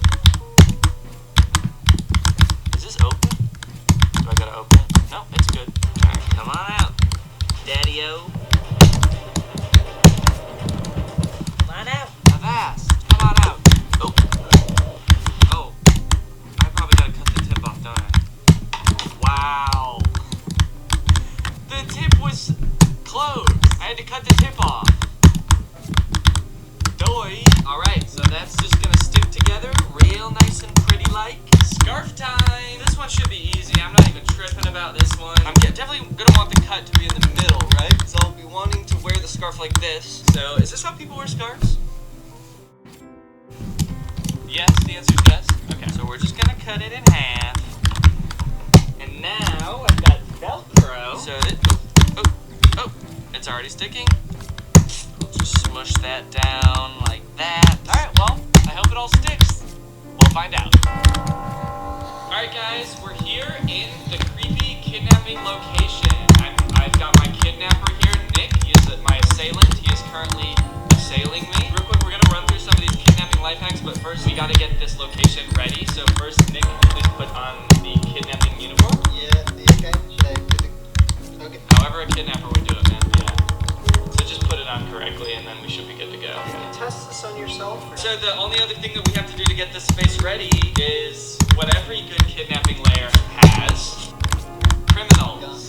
Is this open? Do I gotta open it? No, it's good. Alright, come on out. Daddy-o. Come on out. I've asked. Come on out. Oh. Oh. I probably gotta cut the tip off, don't I? Wow. The tip was closed. I had to cut the tip off. Doy. Alright, so that's just gonna stick together real nice and pretty like. Scarf time. This one should be easy. I'm not even tripping about this one. I'm definitely gonna want the cut to be in the middle, right? So I'll be wanting to wear the scarf like this. So is this how people wear scarves? Yes, the answer is yes. Okay, so we're just gonna cut it in half. And now I've got Velcro. So that, it's already sticking. Let's just smush that down like that. Alright, well, I hope it all sticks. We'll find out. Alright guys, we're here in the creepy kidnapping location. I've got my kidnapper here, Nick. He is my assailant. He is currently assailing me. Real quick, we're gonna run through some of these kidnapping life hacks, but first we gotta get this location ready. So first, Nick, can you please put on the kidnapping uniform?
Yeah, okay. Should I put the... Okay.
However a kidnapper would do it, man. Yeah. So just put it on correctly and then we should be good to go.
You can test this on yourself? Or...
So the only other thing that we have to do to get this space ready is what every good kidnapping lair has. Criminals.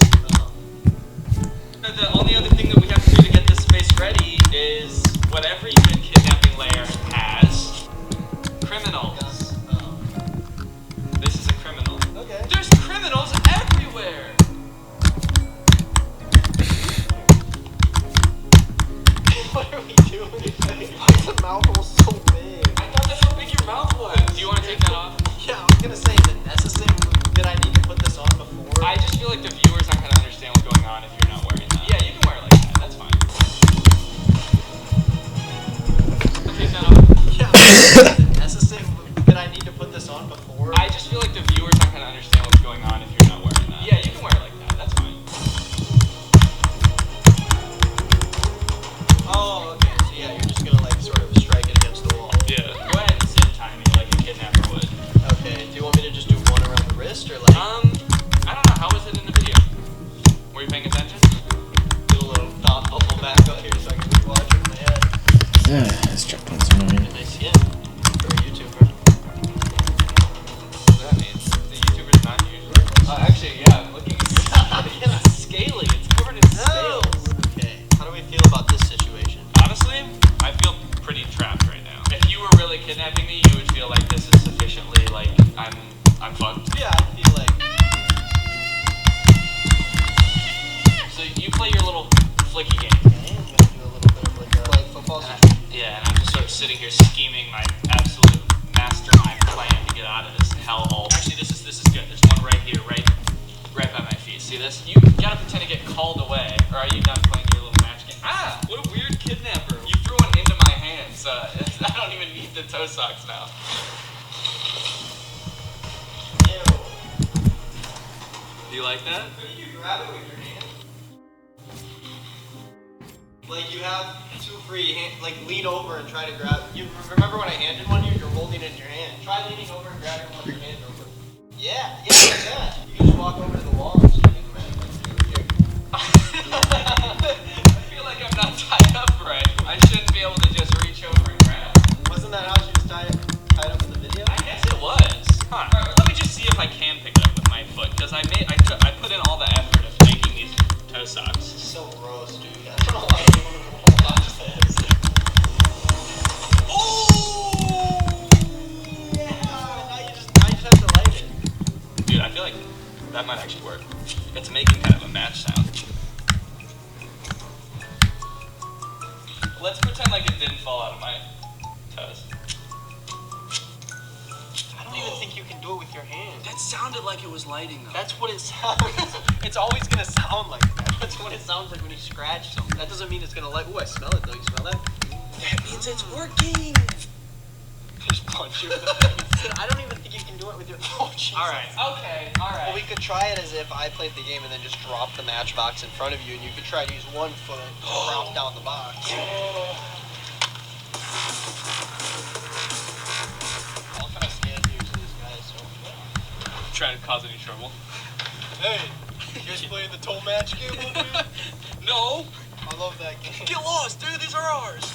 So the only other thing that we have to do to get this space ready is what every good kidnapping lair has. Criminals. This is a criminal.
Okay.
There's criminals everywhere!
What are we doing? Why is the mouth hole so big?
I thought that's how big your mouth was. Do you want to take that off?
Yeah, I was gonna say, is it necessary? Did I need to put this on before?
I just feel like the viewers aren't gonna understand what's going on if you're not wearing that. Yeah, you can wear it like that. That's fine. Okay, so
Yeah, is it necessary? Did I need to put this on before?
I just feel like the viewers aren't gonna understand what's going on if you're not wearing that. Yeah, you can wear it like that. That's fine.
Oh, okay. So yeah, you're just gonna like sort of strike it against the wall.
Yeah. Go ahead and zip time me like a kidnapper would.
Okay. Do you want me to just do one around the wrist or like
I don't know. How was it in the video? Were you paying attention?
do a little thought bubble back up here so I can keep watching in my head?
This checkpoint's annoying.
Nice skin for a YouTuber.
What does that mean? The YouTuber's not usually. Actually, yeah. I'm looking. It's scaly. It's covered in scales.
Okay. How do we feel about this situation?
Honestly, I feel pretty trapped right now. If you were really kidnapping me, you would feel like this is sufficiently like I'm fucked.
Yeah, I feel like
So you play your little flicky game.
I'm gonna do a little bit of like football situation.
Yeah, and I'm just sort of sitting here scheming my absolute mastermind plan to get out of this hellhole. Actually, this is good. There's one right here, right by my feet. See this? You gotta pretend to get called away, or are you done playing your little match game? Ah, what a weird kidnapper. You threw one into my hands. I don't even need the toe socks now.
Ew.
Do you like that?
Could you grab it with your hand? Like you have two free hands, like lean over and try to grab. You remember when I handed one to you? You're holding it in your hand. Try leaning over and grabbing one with your hand over. Yeah, like that. You can just walk over to the wall and just get grab it here.
I feel like I'm not tied up right. I shouldn't be able to just reach over and grab.
Wasn't that how she was tied up in the video?
I guess it was. Huh. Alright, let me just see if I can pick it up with my foot, because I put in all the effort of making these toe socks.
This is so gross, dude. I don't know why anyone would hold on to this. Oh! Yeah! Now you just have to light it.
Dude, I feel like that might actually work. It's making kind of a match sound. Let's pretend like it didn't fall out of my toes.
I don't even think you can do it with your hand.
That sounded like it was lighting though.
That's what it sounds. It's always gonna sound like that. That's what it sounds like when you scratch something. That doesn't mean it's gonna light. Ooh, I smell it though. You smell that?
That means it's working.
Just punch you in the face. I don't even think you can do it with your. Oh, Jesus.
Alright, okay, alright.
Well, we could try it as if I played the game and then just drop the matchbox in front of you, and you could try to use one foot and bounce down the box. I'll kind of stand here to this guy, so.
Trying to cause any trouble.
Hey! You guys playing the toe match game over here?
No.
I love that game.
Get lost, dude. These are ours.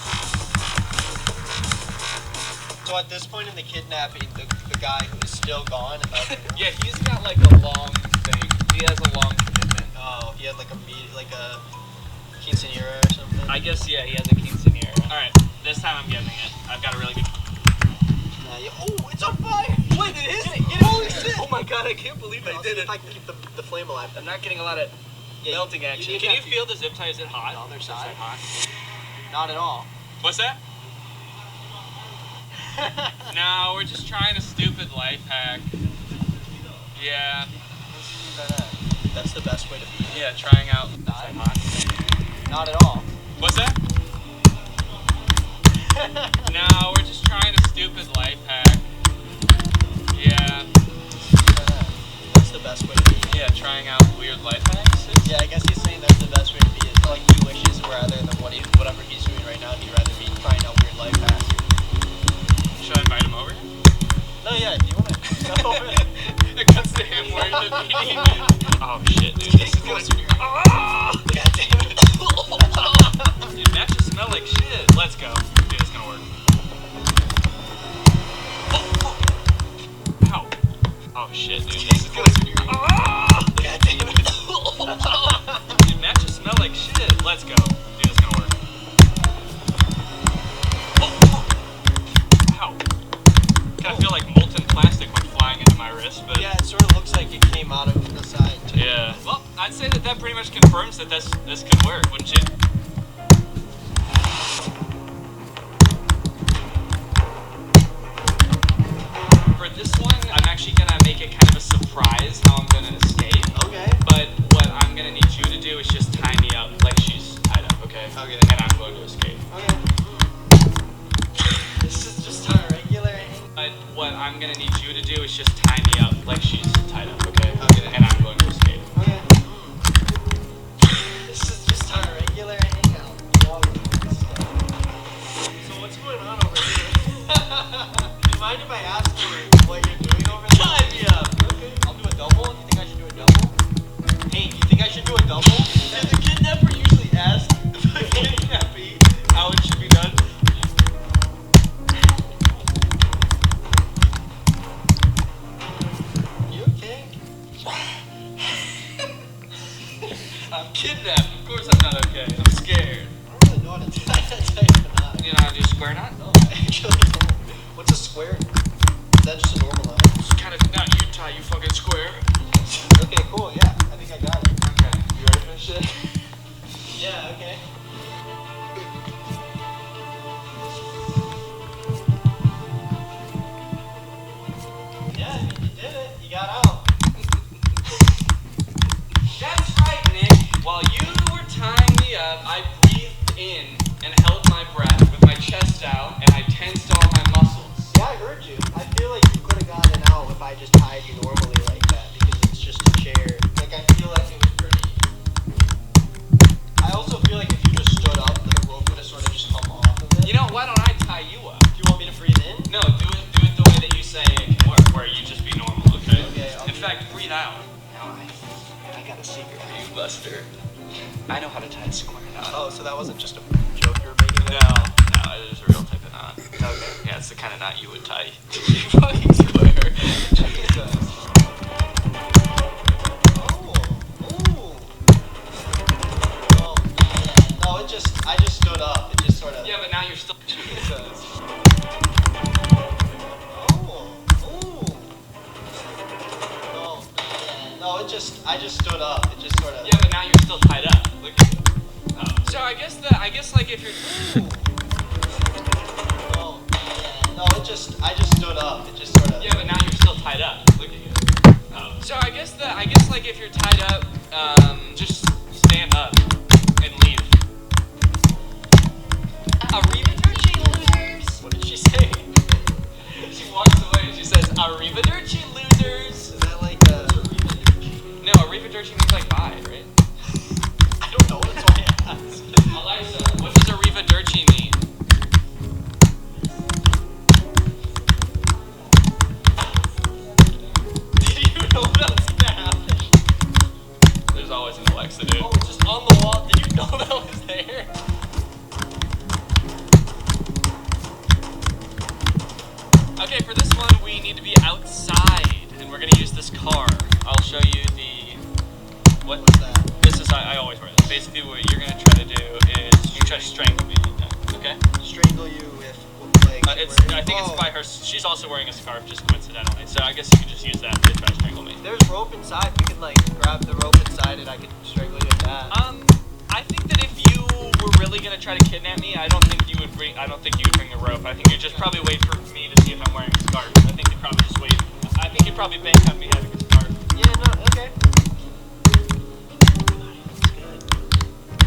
So at this point in the kidnapping, the guy who is still gone and the
Yeah, he's got like a long thing. He has a long commitment.
oh, he had like a quinceañera or something.
I guess, yeah, he has a quinceanera. Alright, this time I'm getting it. I've got a really good...
Oh, it's on fire!
Wait, it is?
Get it.
Holy shit! Oh my god, I can't believe I
I'll
did
see
it.
if I can keep the flame alive.
I'm not getting a lot of
Yeah,
melting
you
action.
need
Can you
that-
feel the zip tie? Is it hot?
The other
Is it
side.
hot?
Not at all.
What's that? No, we're just trying a stupid life hack. Yeah.
That's the best way to be.
Yeah, trying out. Is it hot?
Not at all.
What's that? No, we're just trying a stupid life hack. Yeah.
That's the best way to be.
Yeah, trying out weird life hacks.
Yeah, I guess he's saying that's the best way to be. Is like he wishes rather than whatever he's doing right now. He'd rather be trying out weird life hacks.
Should I invite him over?
No, yeah. Do you want to step over there?
It cuts to him wearing the beanie. Oh shit, dude. This is gonna...
God damn it.
Dude, matches smell like shit. Let's go. Dude, it's gonna work. Ow. Oh shit, dude. This is gonna...
God damn it.
Dude, matches smell like shit. Let's go. Dude, it's gonna work. Ow. Kinda feel like molten plastic went flying into my wrist, but...
Yeah, it sort of looks like it came out of the side. Too.
Yeah. Well, I'd say that pretty much confirms that this could work, wouldn't you? For this one, I'm actually gonna make it kind of a surprise how I'm gonna escape.
Okay.
But what I'm gonna need you to do is just tie me up like she's tied up, okay?
Okay.
And I'm going to escape.
Okay. This is just a regular hang.
But what I'm gonna need you to do is just tie me up like she's tied up, okay?
Okay.
And I'm going to escape.
Okay. This is just a regular hangout. So what's going on over here? Do you mind if I ask you what you're doing over there?
Tie me up!
Okay. I'll do a double. You think I should do a double? Hey, you think I should do a double?
Did the kidnapper usually ask the kidnappee how it should be done?
You okay?
I'm kidnapped. Of course I'm not okay. I'm scared.
I don't really know how to tie that type of knot.
You know how to do a square knot?
No, I actually don't. What's a square? Is that just a normal knot?
It's kind of not you tie, you fucking square.
Okay, cool. Yeah, I think I got it.
Okay. You ready for this shit?
Yeah, okay. Yeah, I mean, you did it. You got out.
That's right, Nick. While you were tying me up, I breathed in and held my breath with my chest out, and I tensed all my muscles.
Yeah, I heard you. I feel like you could have gotten out if I just tied you normally like that because it's just a chair. Like, I feel like it was pretty. I also feel like if you just stood up, the rope would have sort of just come off of it.
You know, why don't I tie you up?
Do you want me to breathe in?
No, do it the way that you say it can work, where you just be normal, okay?
Okay, I'll
In
do
fact, breathe out.
No, I got a secret.
You buster. I know how to tie a square knot.
Oh, so that wasn't just a joke you were making?
No, it is a real type of knot.
Okay.
Yeah, it's the kind of knot you would tie. You fucking square.
Jesus. Oh. Ooh. Oh, man. No, I just stood up. It just sort of.
Yeah, but now you're still. Jesus.
Oh. Ooh. Oh, man. No, I just stood up. It just sort of.
Yeah, but now you're still tied up. Look. Oh. So I guess like if you're.
Oh, man. No, I just stood up. It just sort of.
Yeah, but now you're still tied up. Look at you. Oh. So I guess like if you're tied up, just stand up and leave. Arrivederci, losers.
What did she say?
She walks away and she says, Arrivederci, losers.
Is that like
No, Arrivederci means like bye, right?
I don't know. That's why I asked.
Alexa, what does Arrivederci mean?
Did you know that was gonna happen?
was always an Alexa, dude. Oh, it's just on the wall. Did you know that was there? Okay, for this one, we need to be outside, and we're gonna use this car. I'll show you the... What's that? This is, I always wear this. Basically, what you're gonna try to do is you try to strangle me, okay?
Strangle you if, like...
I think it's by her. She's also wearing a scarf, just coincidentally. So I guess you can just use that to try to strangle me.
There's rope inside. We could, like, grab the rope inside and I could strangle you with that.
I think that if you were really gonna try to kidnap me, I don't think you would bring a rope. I think you'd just probably wait for me to see if I'm wearing a scarf. I think you'd probably just wait. I think you'd probably bank on me having a scarf.
Yeah, no, okay. That's good.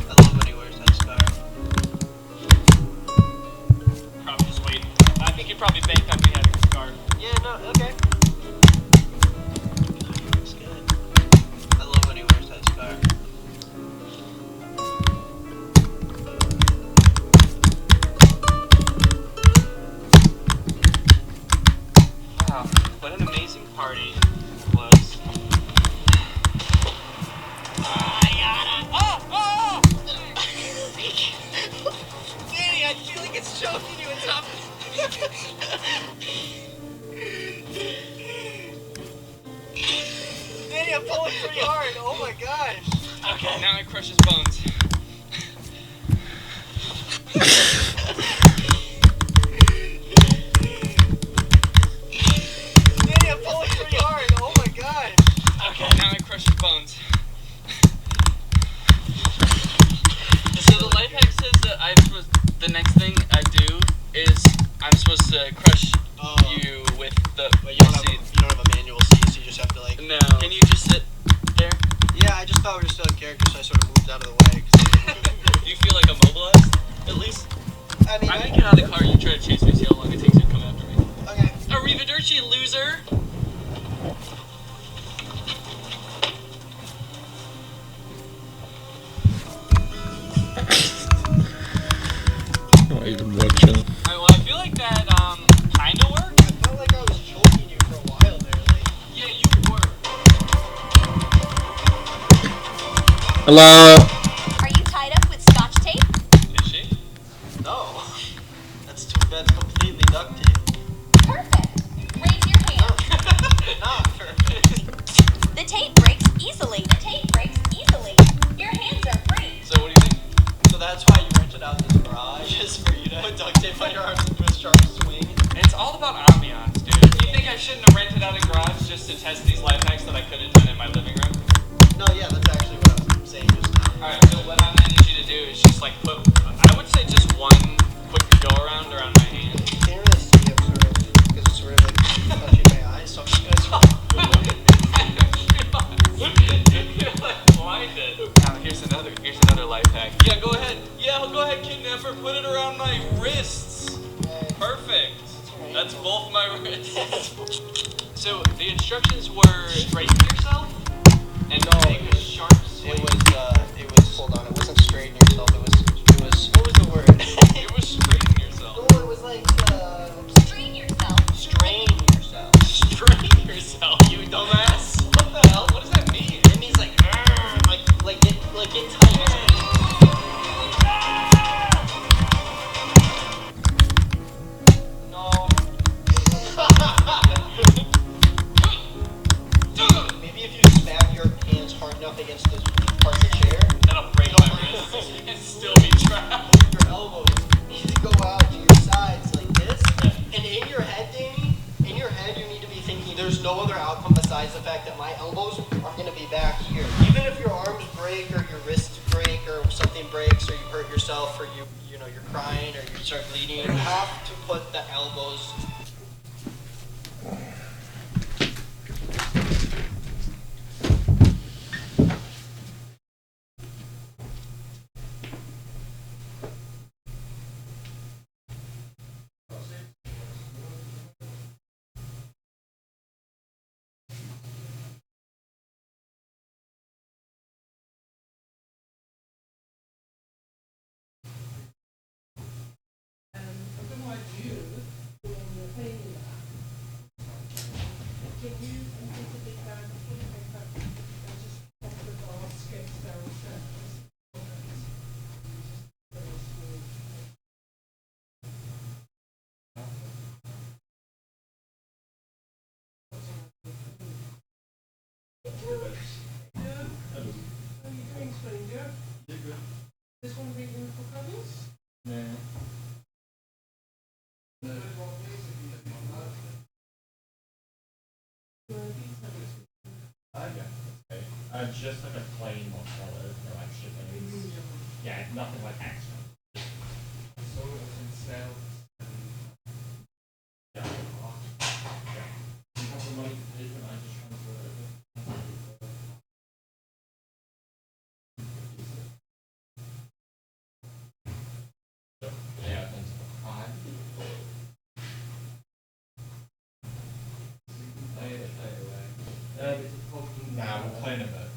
I love when he wears that scarf.
Probably just wait. I think you'd probably bank on me having a scarf.
Yeah, no, okay. That's good. I love when he wears that scarf.
Wow, what an amazing party it was.
Danny, I feel like it's choking you. It's not. Danny, I'm pulling pretty hard. Oh my gosh.
Okay, now I crush his bones.
Danny, I'm pulling pretty hard. Oh my gosh.
Okay, now I crush his bones. So the life hack says that the next thing I do is I'm supposed to crush you with the
Wait, you don't have a manual C, so you just have to like.
No. Can you just sit there?
Yeah, I just thought we were still in character, so I sort of moved out of the way.
Do you feel like immobilized? At least?
I mean,
I'm gonna get out of the car, you try to chase me, see how long it takes you to come after me.
okay.
Arrivederci, loser!
Not even watching.
Alright, well, I feel like that, kinda worked.
I felt like I was choking you for a while there. Like,
Yeah, you were.
Hello?
Are you tied up with scotch tape?
Is she?
no. That's completely duct tape.
Perfect. Raise your hand.
Not perfect.
The tape breaks easily. The tape breaks easily. Your hands are free.
So what do you think?
So that's why you rented out this garage, is for you to put duct tape on your arms and do a sharp swing.
It's all about ambiance, dude. Do you think I shouldn't have rented out a garage just to test these life hacks that I could have done in my living room?
No, yeah, that's actually what I was saying just now.
Alright, so what I'm gonna need you to do is just like put, I would say just one quick go around my hand.
You can't really see it, sort of, because it's sort of like touching my eyes, so I'm just gonna stop.
You're like blinded. Now here's another life hack. Yeah, go ahead. Yeah, go ahead, kidnapper. Put it around my wrists. Perfect. That's both my wrists. So the instructions were straighten yourself and make a sharp swing.
It was, hold on, it wasn't straighten yourself, it was, what was the word?
It was straighten yourself.
No, it was like,
Strain yourself.
strain yourself.
Strain yourself, you dumbass. What the hell? What does that mean?
It means like get tight. No. Maybe if you smack your hands hard enough against this part of the chair,
That'll break my wrists and still be trapped.
your elbows need to go out to your sides like this. And in your head, Danny, you need to be thinking there's no other outcome besides the fact that my elbows are going to be back here. Even if your arms break or your wrists break or something breaks or you hurt yourself or you know you're crying or you start bleeding, you have to put the elbows.
This one reading for covers?
No. Just like a plain mozzarella, no extra things. Yeah, nothing like extra. So instead, yeah. You have the money to pay for it, I just transfer it over. Yeah, thanks for nah, we're playing a bit.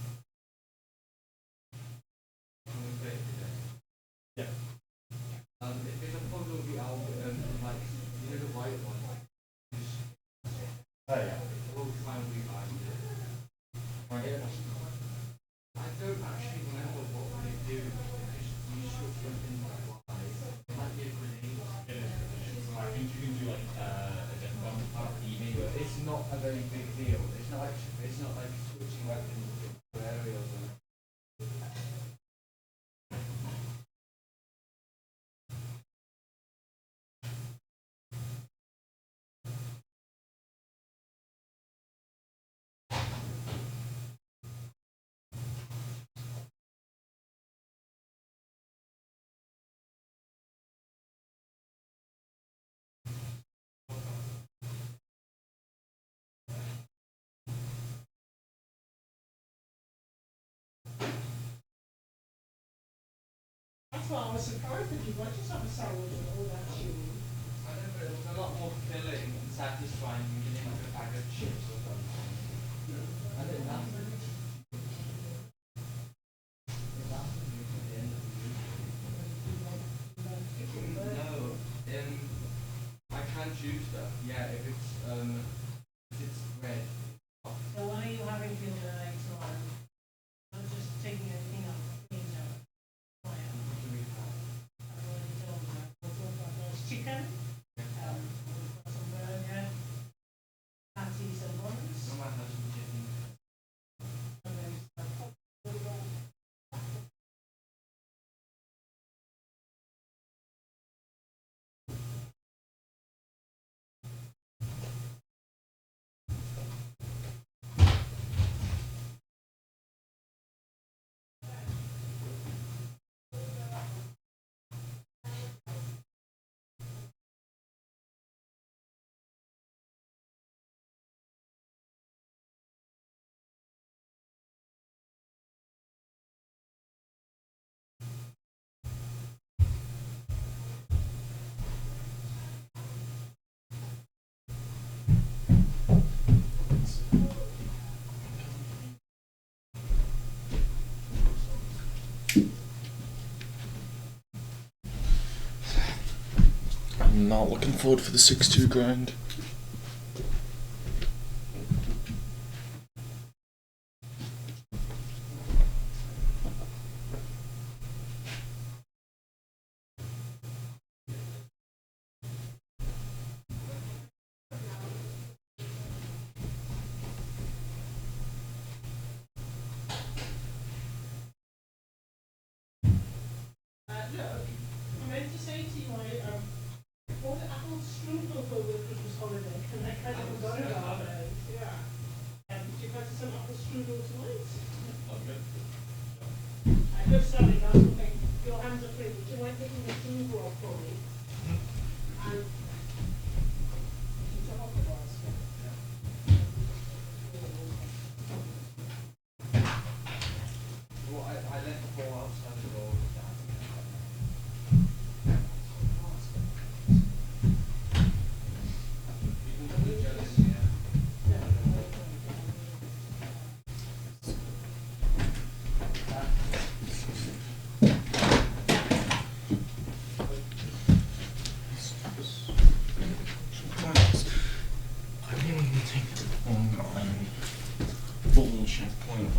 Yeah.
If it's a puzzle, the album, like, you know the white one,
Oh yeah.
we'll try and revise it. I don't actually remember what they do, because you should something like wise. It might be a grenade.
It is. I think you can do like a different one part of the evening.
But it's not a very big deal. It's not like switching weapons to aerials and
That's why I was surprised that you got yourself a sandwich with all that chewing.
I know, but it was a lot more filling and satisfying than getting like a bag of chips or something. I did nothing. No, I can choose stuff. Yeah, if it's red.
So when are you having dinner later on? I'm just taking anything up. I've already told you. We'll talk about those chicken. We've got some burger. Patties and buns.
No, my husband didn't.
And then some
I'm not looking forward for the 6-2 grind.
look, I meant to say to you, I bought an apple strudel for the Christmas holiday, and I kind of got it all those, yeah. Do you fancy some apple strudel tonight?
Okay.
I just sorry, that's okay. Your hands are free. Would you mind taking the strudel off for me? And you off the basket.
Well, I let the ball outside the goal. You can be jealous, yeah.
I didn't even take the online full checkpoint.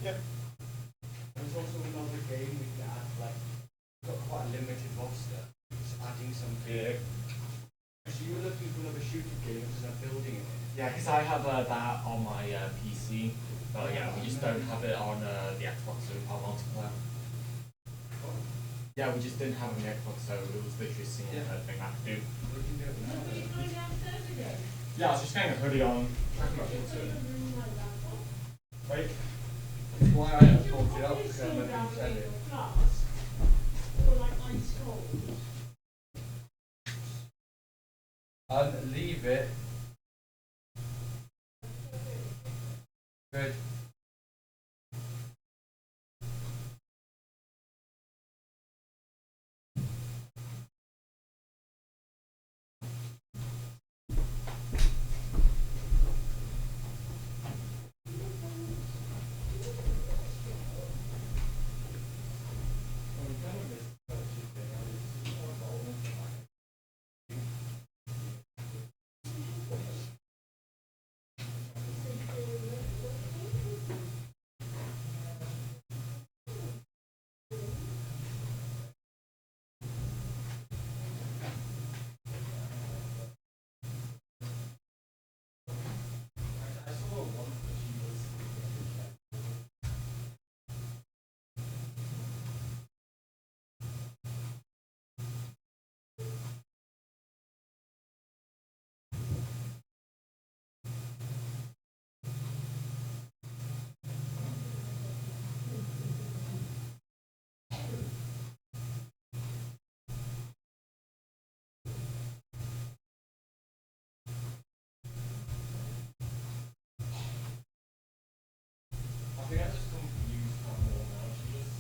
Yep.
There's also another game we can add, like, got quite a limited roster. Just adding something.
Yeah.
So you were looking for another shooting game that doesn't have building in it.
Yeah, because I have that on my PC, but yeah, we just don't have it on the Xbox so our multiplayer. Yeah, we just didn't have it on the Xbox, so it was literally a single thing I could do.
We can do it now.
Are you going downstairs again?
Yeah, I was just getting a hoodie on. Right?
That's why I pulled it up, because I'm going to send it.
Class, or like ice cold.
Leave it. Good.
I think I just confused her more now. She just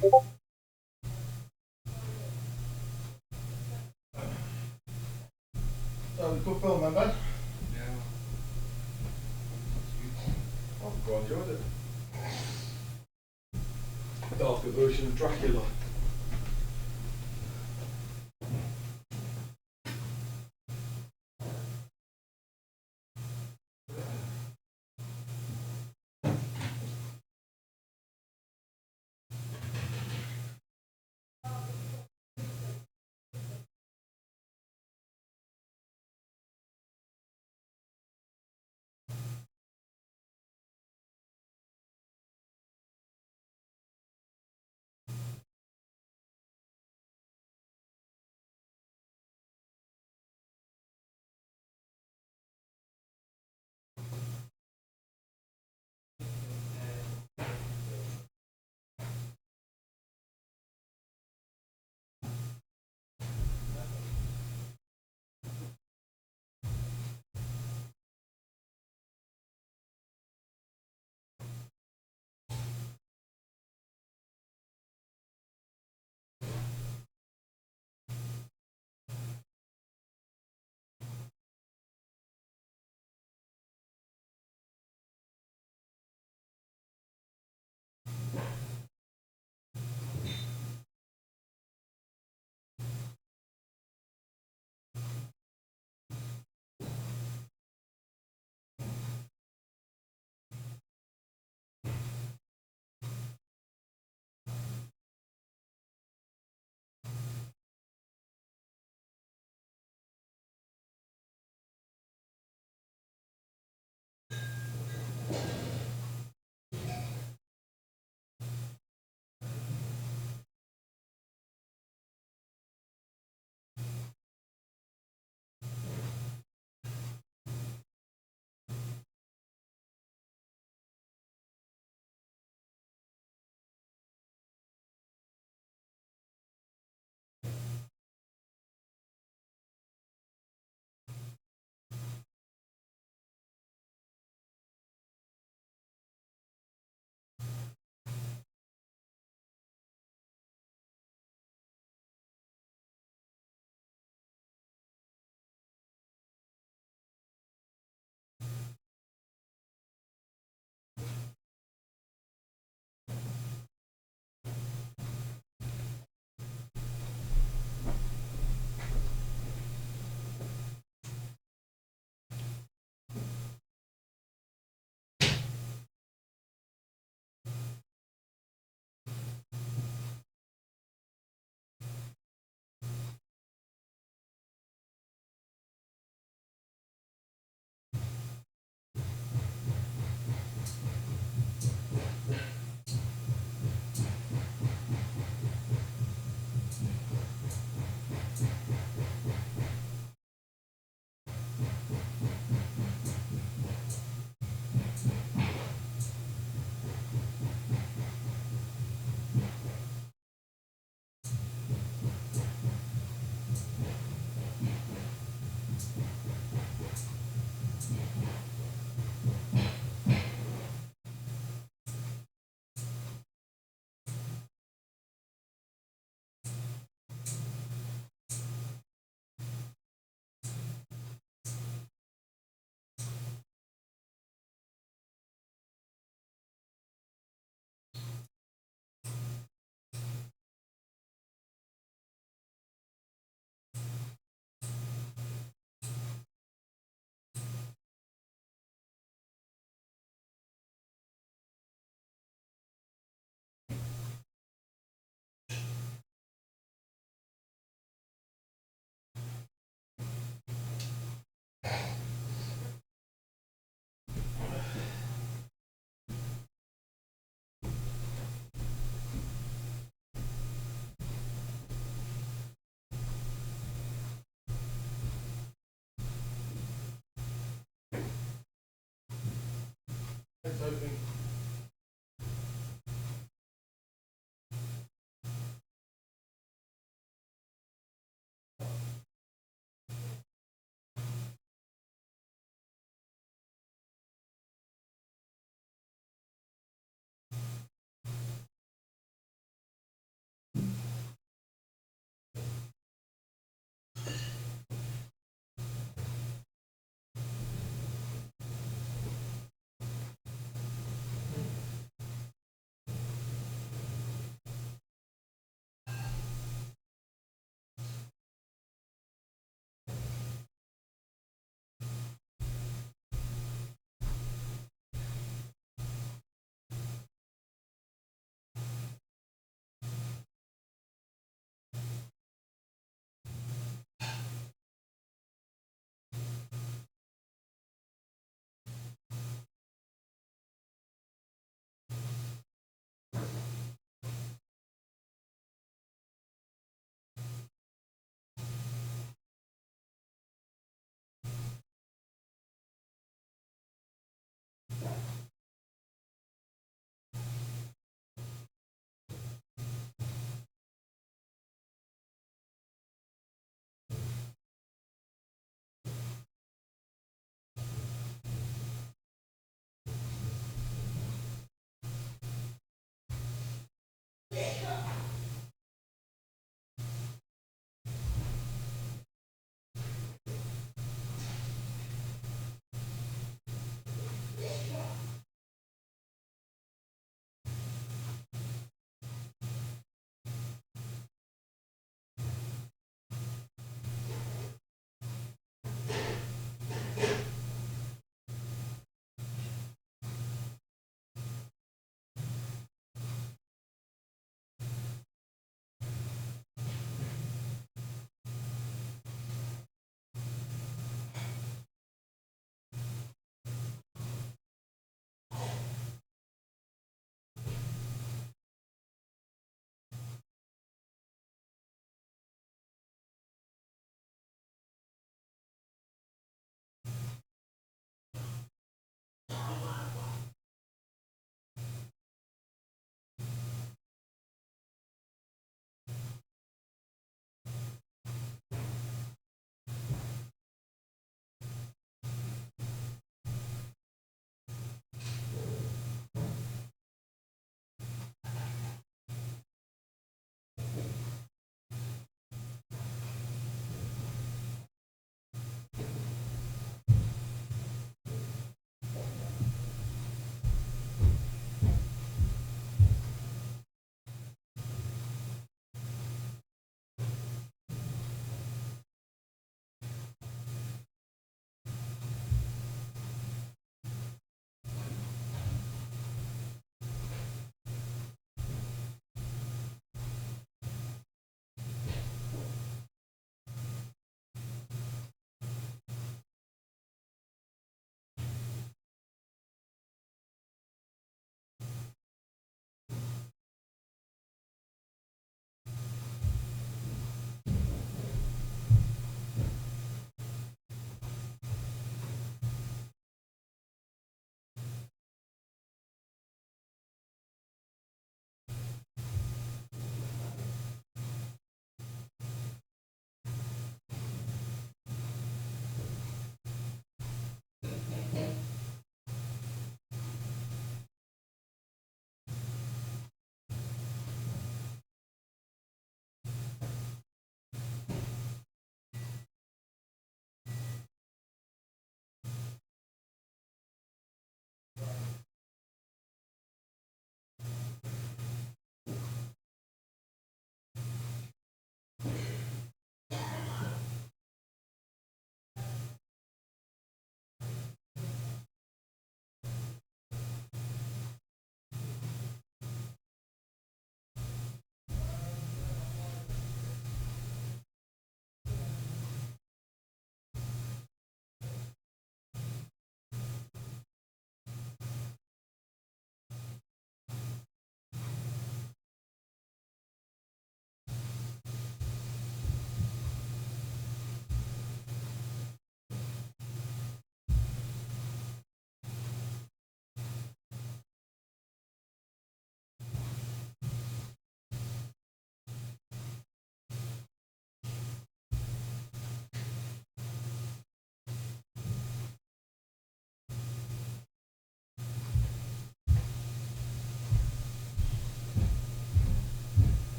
Good film, man, bud.
Yeah.
I've quite enjoyed it. Darker version of Dracula. Let's open.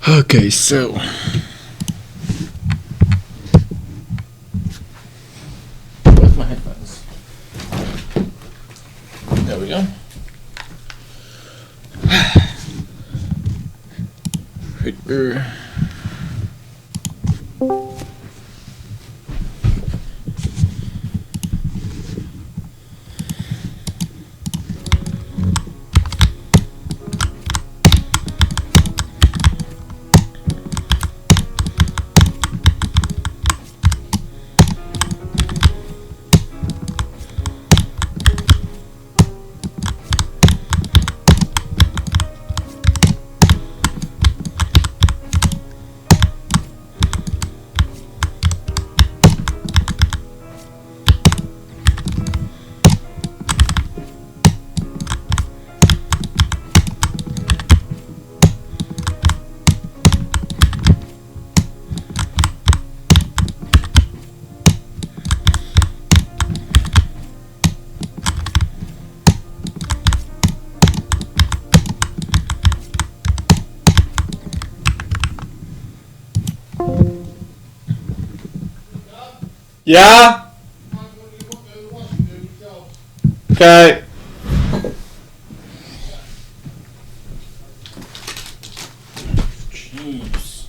Okay, so where's my headphones? There we go. Right there.
Yeah? Okay.
Jeez.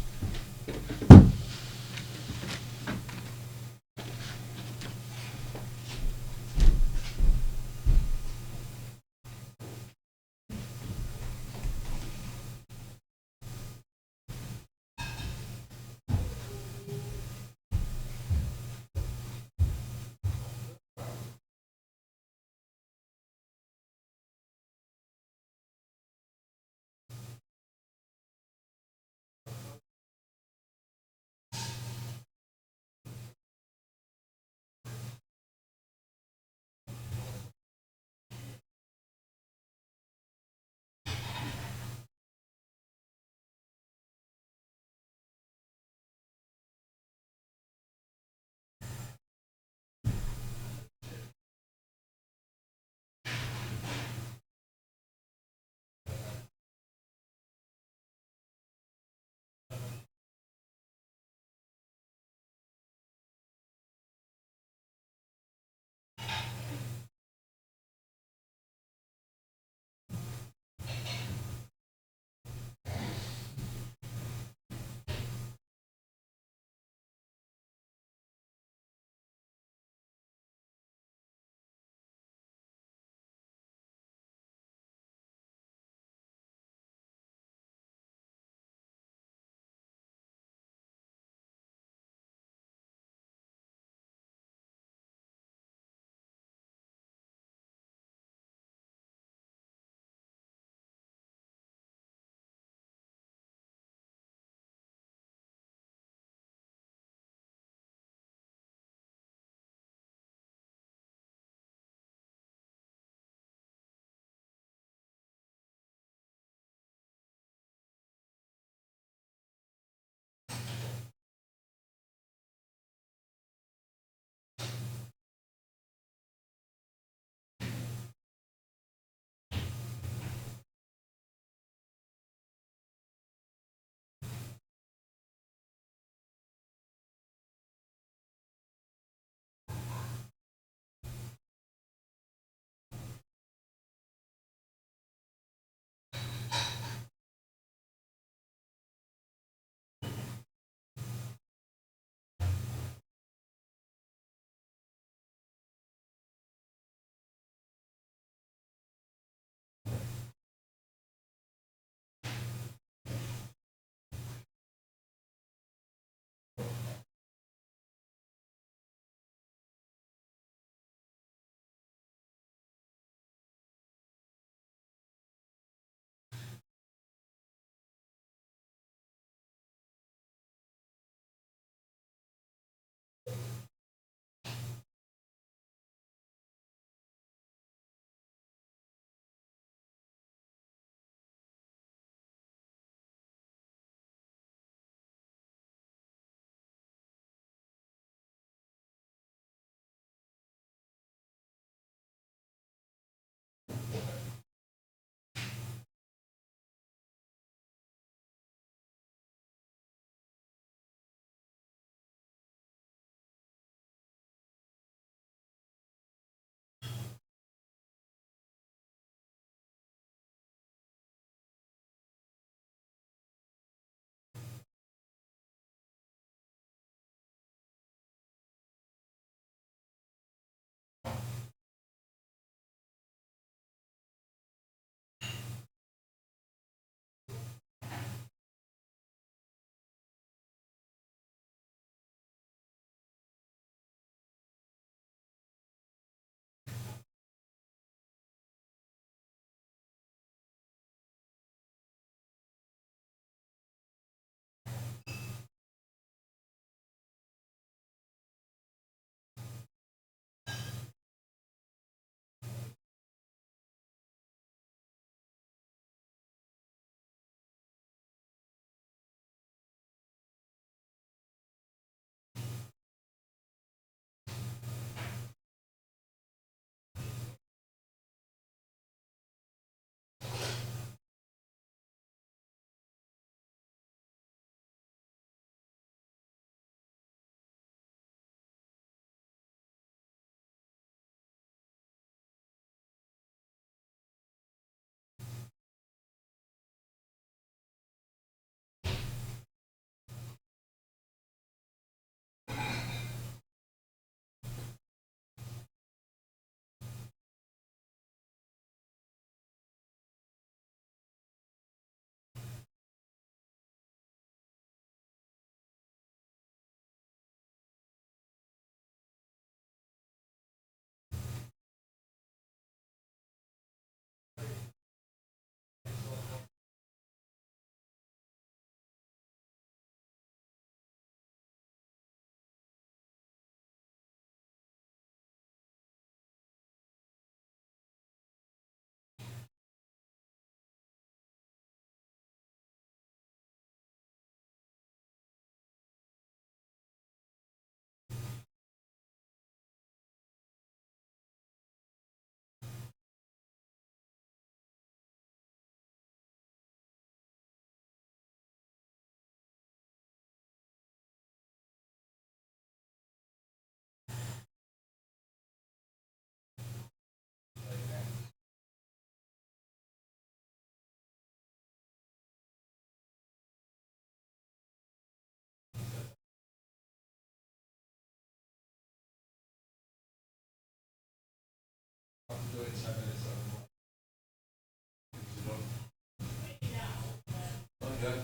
do it 10 minutes over. Okay.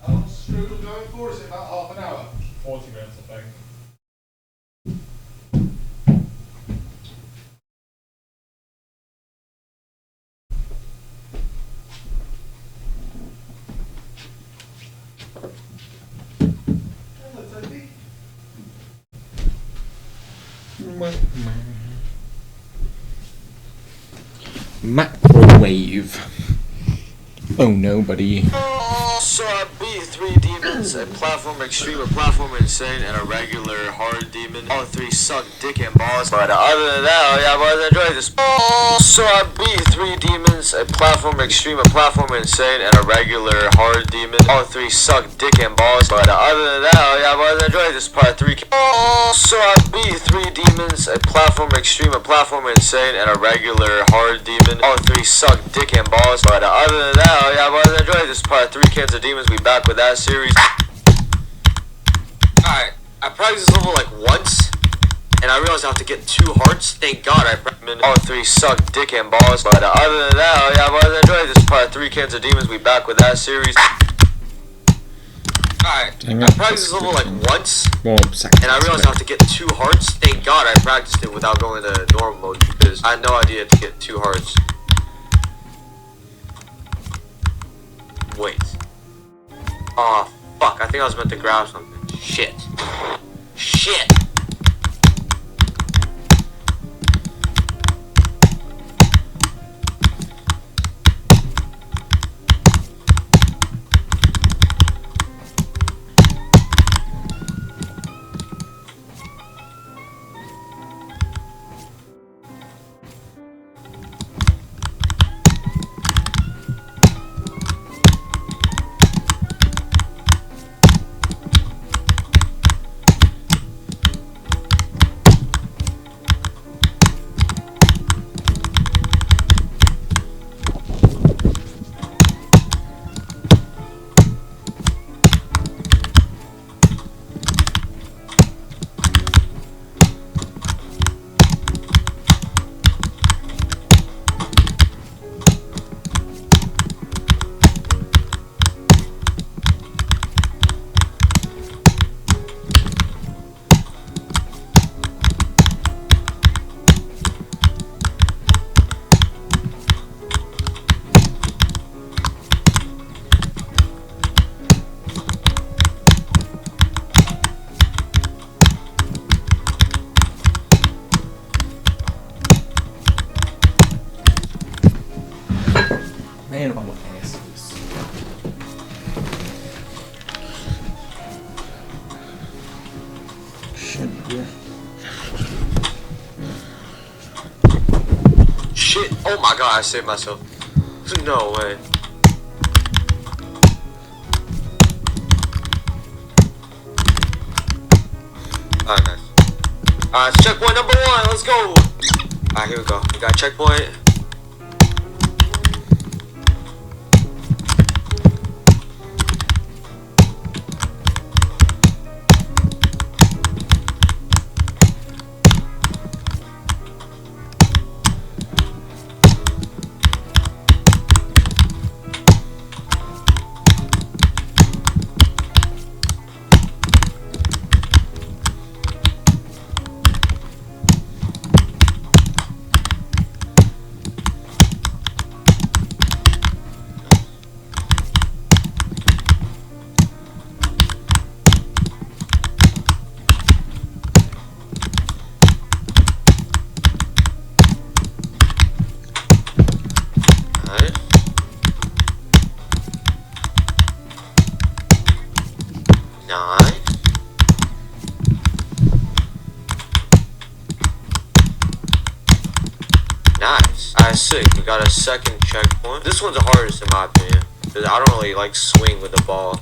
How long's Strudel going for? Is it about half an hour?
40 minutes, I think.
Hello, Toby.
Microwave. Oh no, buddy.
So I beat 3 demons, a platform extreme, a platform insane, and a regular hard demon. All 3 suck dick and balls, but other than that, yeah, boys, enjoy this. So I beat 3 demons, a platform extreme, a platform insane, and a regular hard demon. All 3 suck dick and balls, but other than that, yeah, boys, enjoy this part 3. So I beat 3 demons, a platform extreme, a platform insane, and a regular hard demon. All 3 suck dick and balls, but other than that, yeah, boys, enjoy this part 3 cans of demons. We back with that series. Alright, I practiced this level like once, and I realized I have to get 2 hearts. Thank God I practiced. All 3 suck dick and balls, but other than that, yeah, boys, enjoy this part 3 cans of demons. We back with that series. Alright, I practiced this level like once, and I realized I have to get 2 hearts. Thank God I practiced it without going to normal mode, because I had no idea to get 2 hearts. Wait. Aw, fuck, I think I was meant to grab something. Shit. Shit! Shit! Oh my god, I saved myself. No way. Alright, nice. Alright, checkpoint number 1, let's go! Alright, here we go. We got checkpoint. Nice. Alright, sick. We got a second checkpoint. This one's the hardest in my opinion, because I don't really like swing with the ball.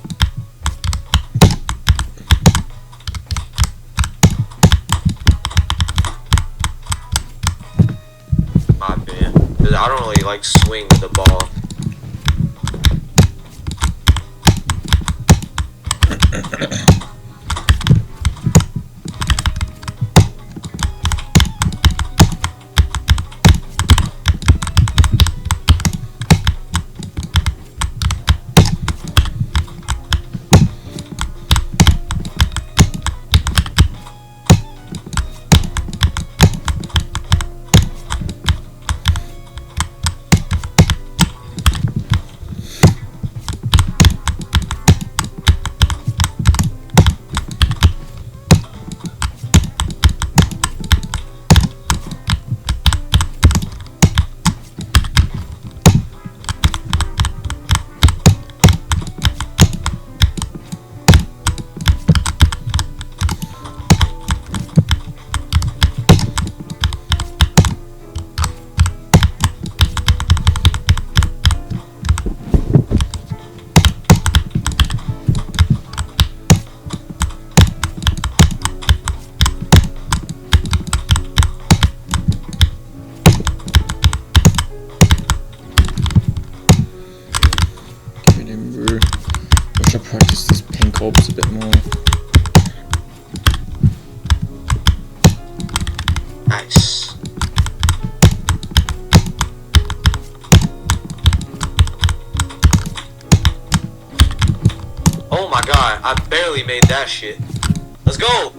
My opinion. Because I don't really like swing with the ball.
Practice these pink orbs a bit more.
Nice. Oh my god, I barely made that shit. Let's go!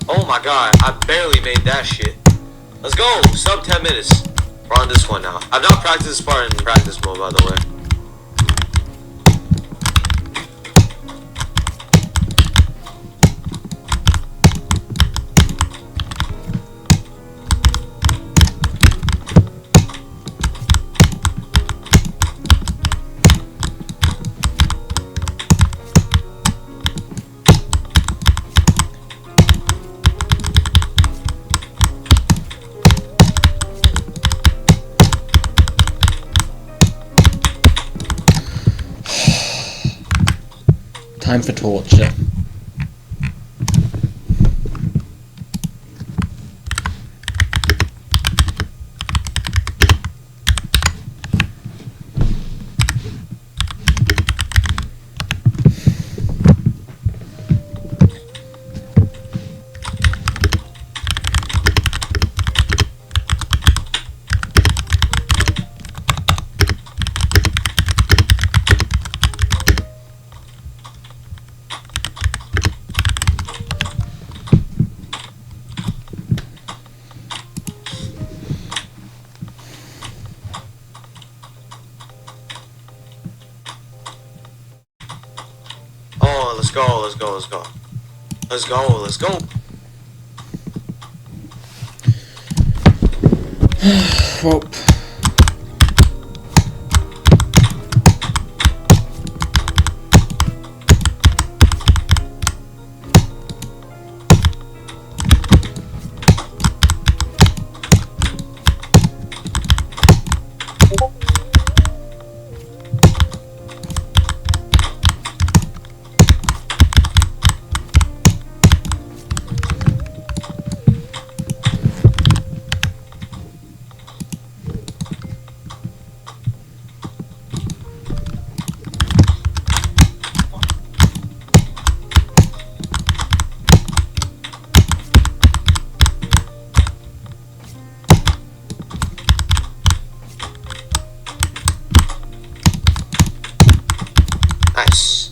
Oh my god, I barely made that shit. Let's go! Sub 10 minutes. We're on this one now. I've not practiced this part in practice mode, by the way.
Time for torture. Let's go, let's go, let's go. Let's go, let's go. Well, Nice.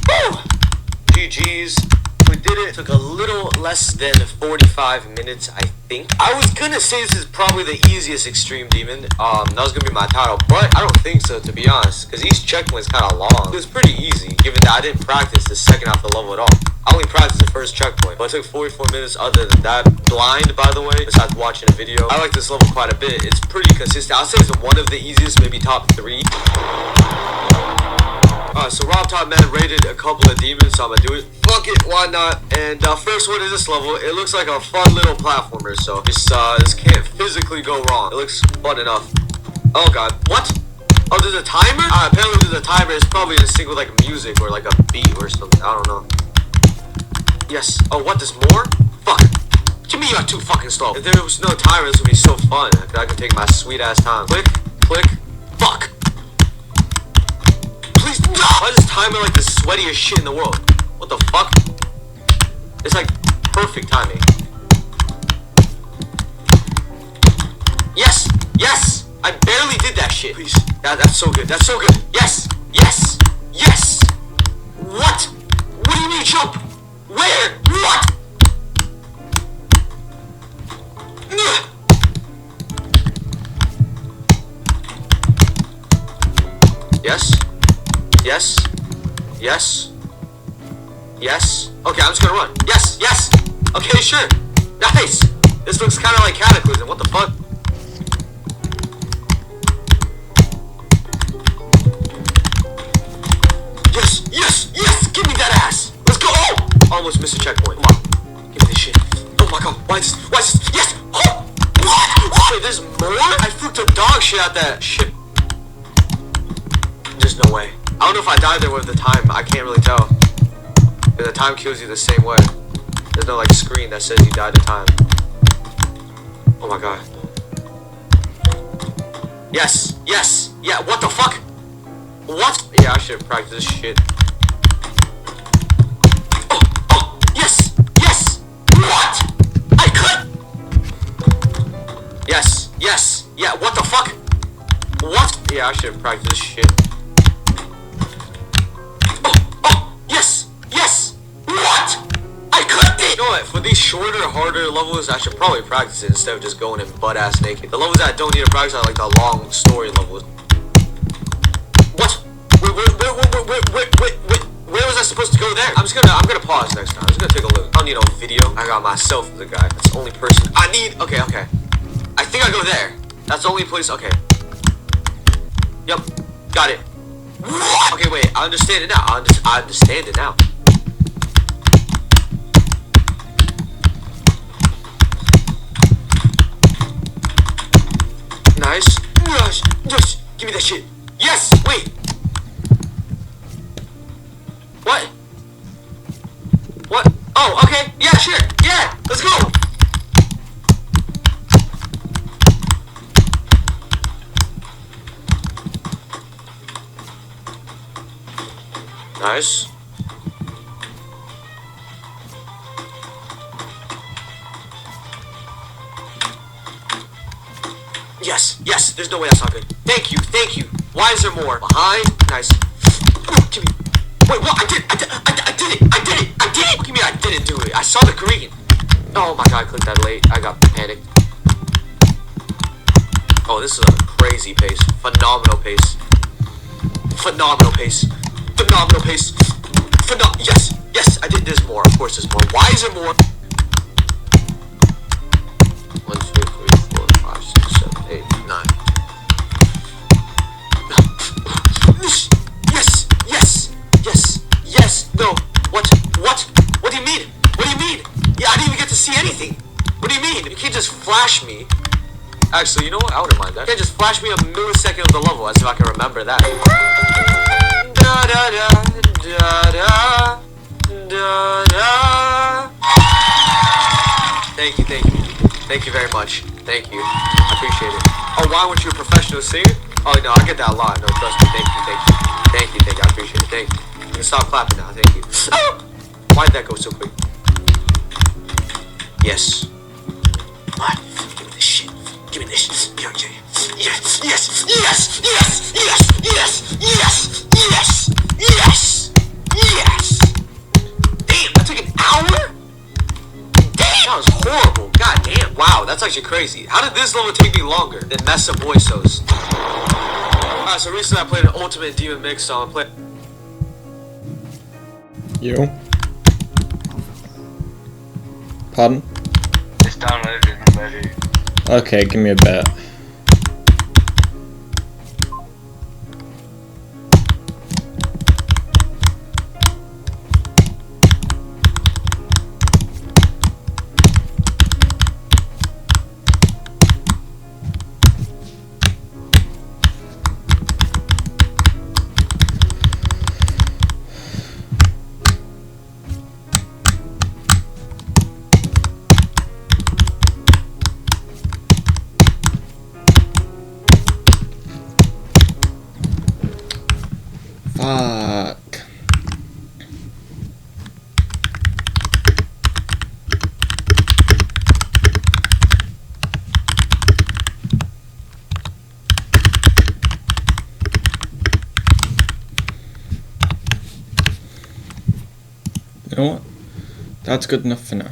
Woo! GG's. We did it. Took a little less than 45 minutes, I think. I was gonna say this is probably the easiest extreme demon. That was gonna be my title, but I don't think so, to be honest, because each checkpoint is kind of long. It was pretty easy, given that I didn't practice the second half of the level at all. I only practiced the first checkpoint, but it took 44 minutes other than that. Blind, by the way, besides watching a video. I like this level quite a bit. It's pretty consistent. I'll say it's one of the easiest, maybe top 3. So Rob Top Man rated a couple of demons, so I'm gonna do it. Fuck it, why not? And first one is this level. It looks like a fun little platformer, so this can't physically go wrong. It looks fun enough. Oh god, what? Oh, there's a timer? Apparently there's a timer. It's probably in sync with like music or like a beat or something. I don't know. Yes. Oh, what? There's more? Fuck. To me, you're too fucking slow. If there was no timer, this would be so fun. I could take my sweet ass time. Click, click, fuck. Please, no! Why is this timer like the sweatiest shit in the world? What the fuck? It's like perfect timing. Yes! Yes! I barely did that shit. Please. That's so good. That's so good. Yes! Yes! Yes! What? What do you mean jump? Where? What? Yes? Yes? Yes? Yes? Okay, I'm just gonna run. Yes! Yes! Okay, sure. Nice! This looks kind of like Cataclysm. What the fuck? Yes! Yes! Yes! Give me that ass! Let's go! Oh! Almost missed a checkpoint. Come on. Give me this shit. Oh my god. Why is this? Why is this? Yes! Oh! What? Wait, there's more? I freaked a dog shit out that shit. There's no way. I don't know if I died there with the time. I can't really tell. The time kills you the same way. There's no like screen that says you died in time. Oh my god. Yes. Yes. Yeah. What the fuck? What? Yeah, I should have practiced this shit. Oh. Oh. Yes. Yes. What? I could. Yes. Yes. Yeah. What the fuck? What? Yeah, I should have practiced this shit. You know what? For these shorter, harder levels, I should probably practice it instead of just going in butt-ass naked. The levels that I don't need to practice are like the long story levels. What? Where was I supposed to go there? I'm gonna pause next time. I'm just gonna take a look. I don't need no video. I got myself as a guy. That's the only person I need. Okay, okay. I think I go there. That's the only place. Okay. Yep. Got it. What? Okay, wait. I understand it now. I understand it now. Nice. Yes. Yes. Give me that shit. Yes. Wait. What? What? Oh, okay. Yeah, sure. Yeah. Let's go. Nice. Yes, yes, there's no way that's not good. Thank you, thank you. Why is there more? Behind, nice. Give me. Wait, what? I did it. What do you mean I didn't do it? I saw the green. Oh my god, I clicked that late. I got panicked. Oh, this is a crazy pace. Phenomenal pace. Phenomenal pace. Phenomenal pace. Yes, yes, I did this more. Of course there's more. Why is there more? 1, 2, 3, 4, 5, 6, 7, 8, 9. Yes, yes, yes, yes. No. What? What? What do you mean? What do you mean? Yeah, I didn't even get to see anything. What do you mean? You can't just flash me. Actually, you know what? I wouldn't mind that. You can't just flash me a millisecond of the level as if I can remember that. Da da da da da da da. Thank you, thank you. Thank you very much. Thank you. I appreciate it. Oh, why weren't you a professional singer? Oh, no, I get that a lot. No, trust me. Thank you, thank you. Thank you, thank you. I appreciate it. Thank you. You can stop clapping now. Thank you. Oh! Why'd that go so quick? Yes. What? Give me this shit. Give me this. Yes, yes, yes, yes, yes, yes, yes, yes. That's actually crazy. How did this level take me longer than Mesa Boisos? Alright, so recently I played an Ultimate Demon Mix, so I'm playing.
You? Pardon?
It's downloaded already.
Okay, give me a bit. Fuck. You know what? That's good enough for now.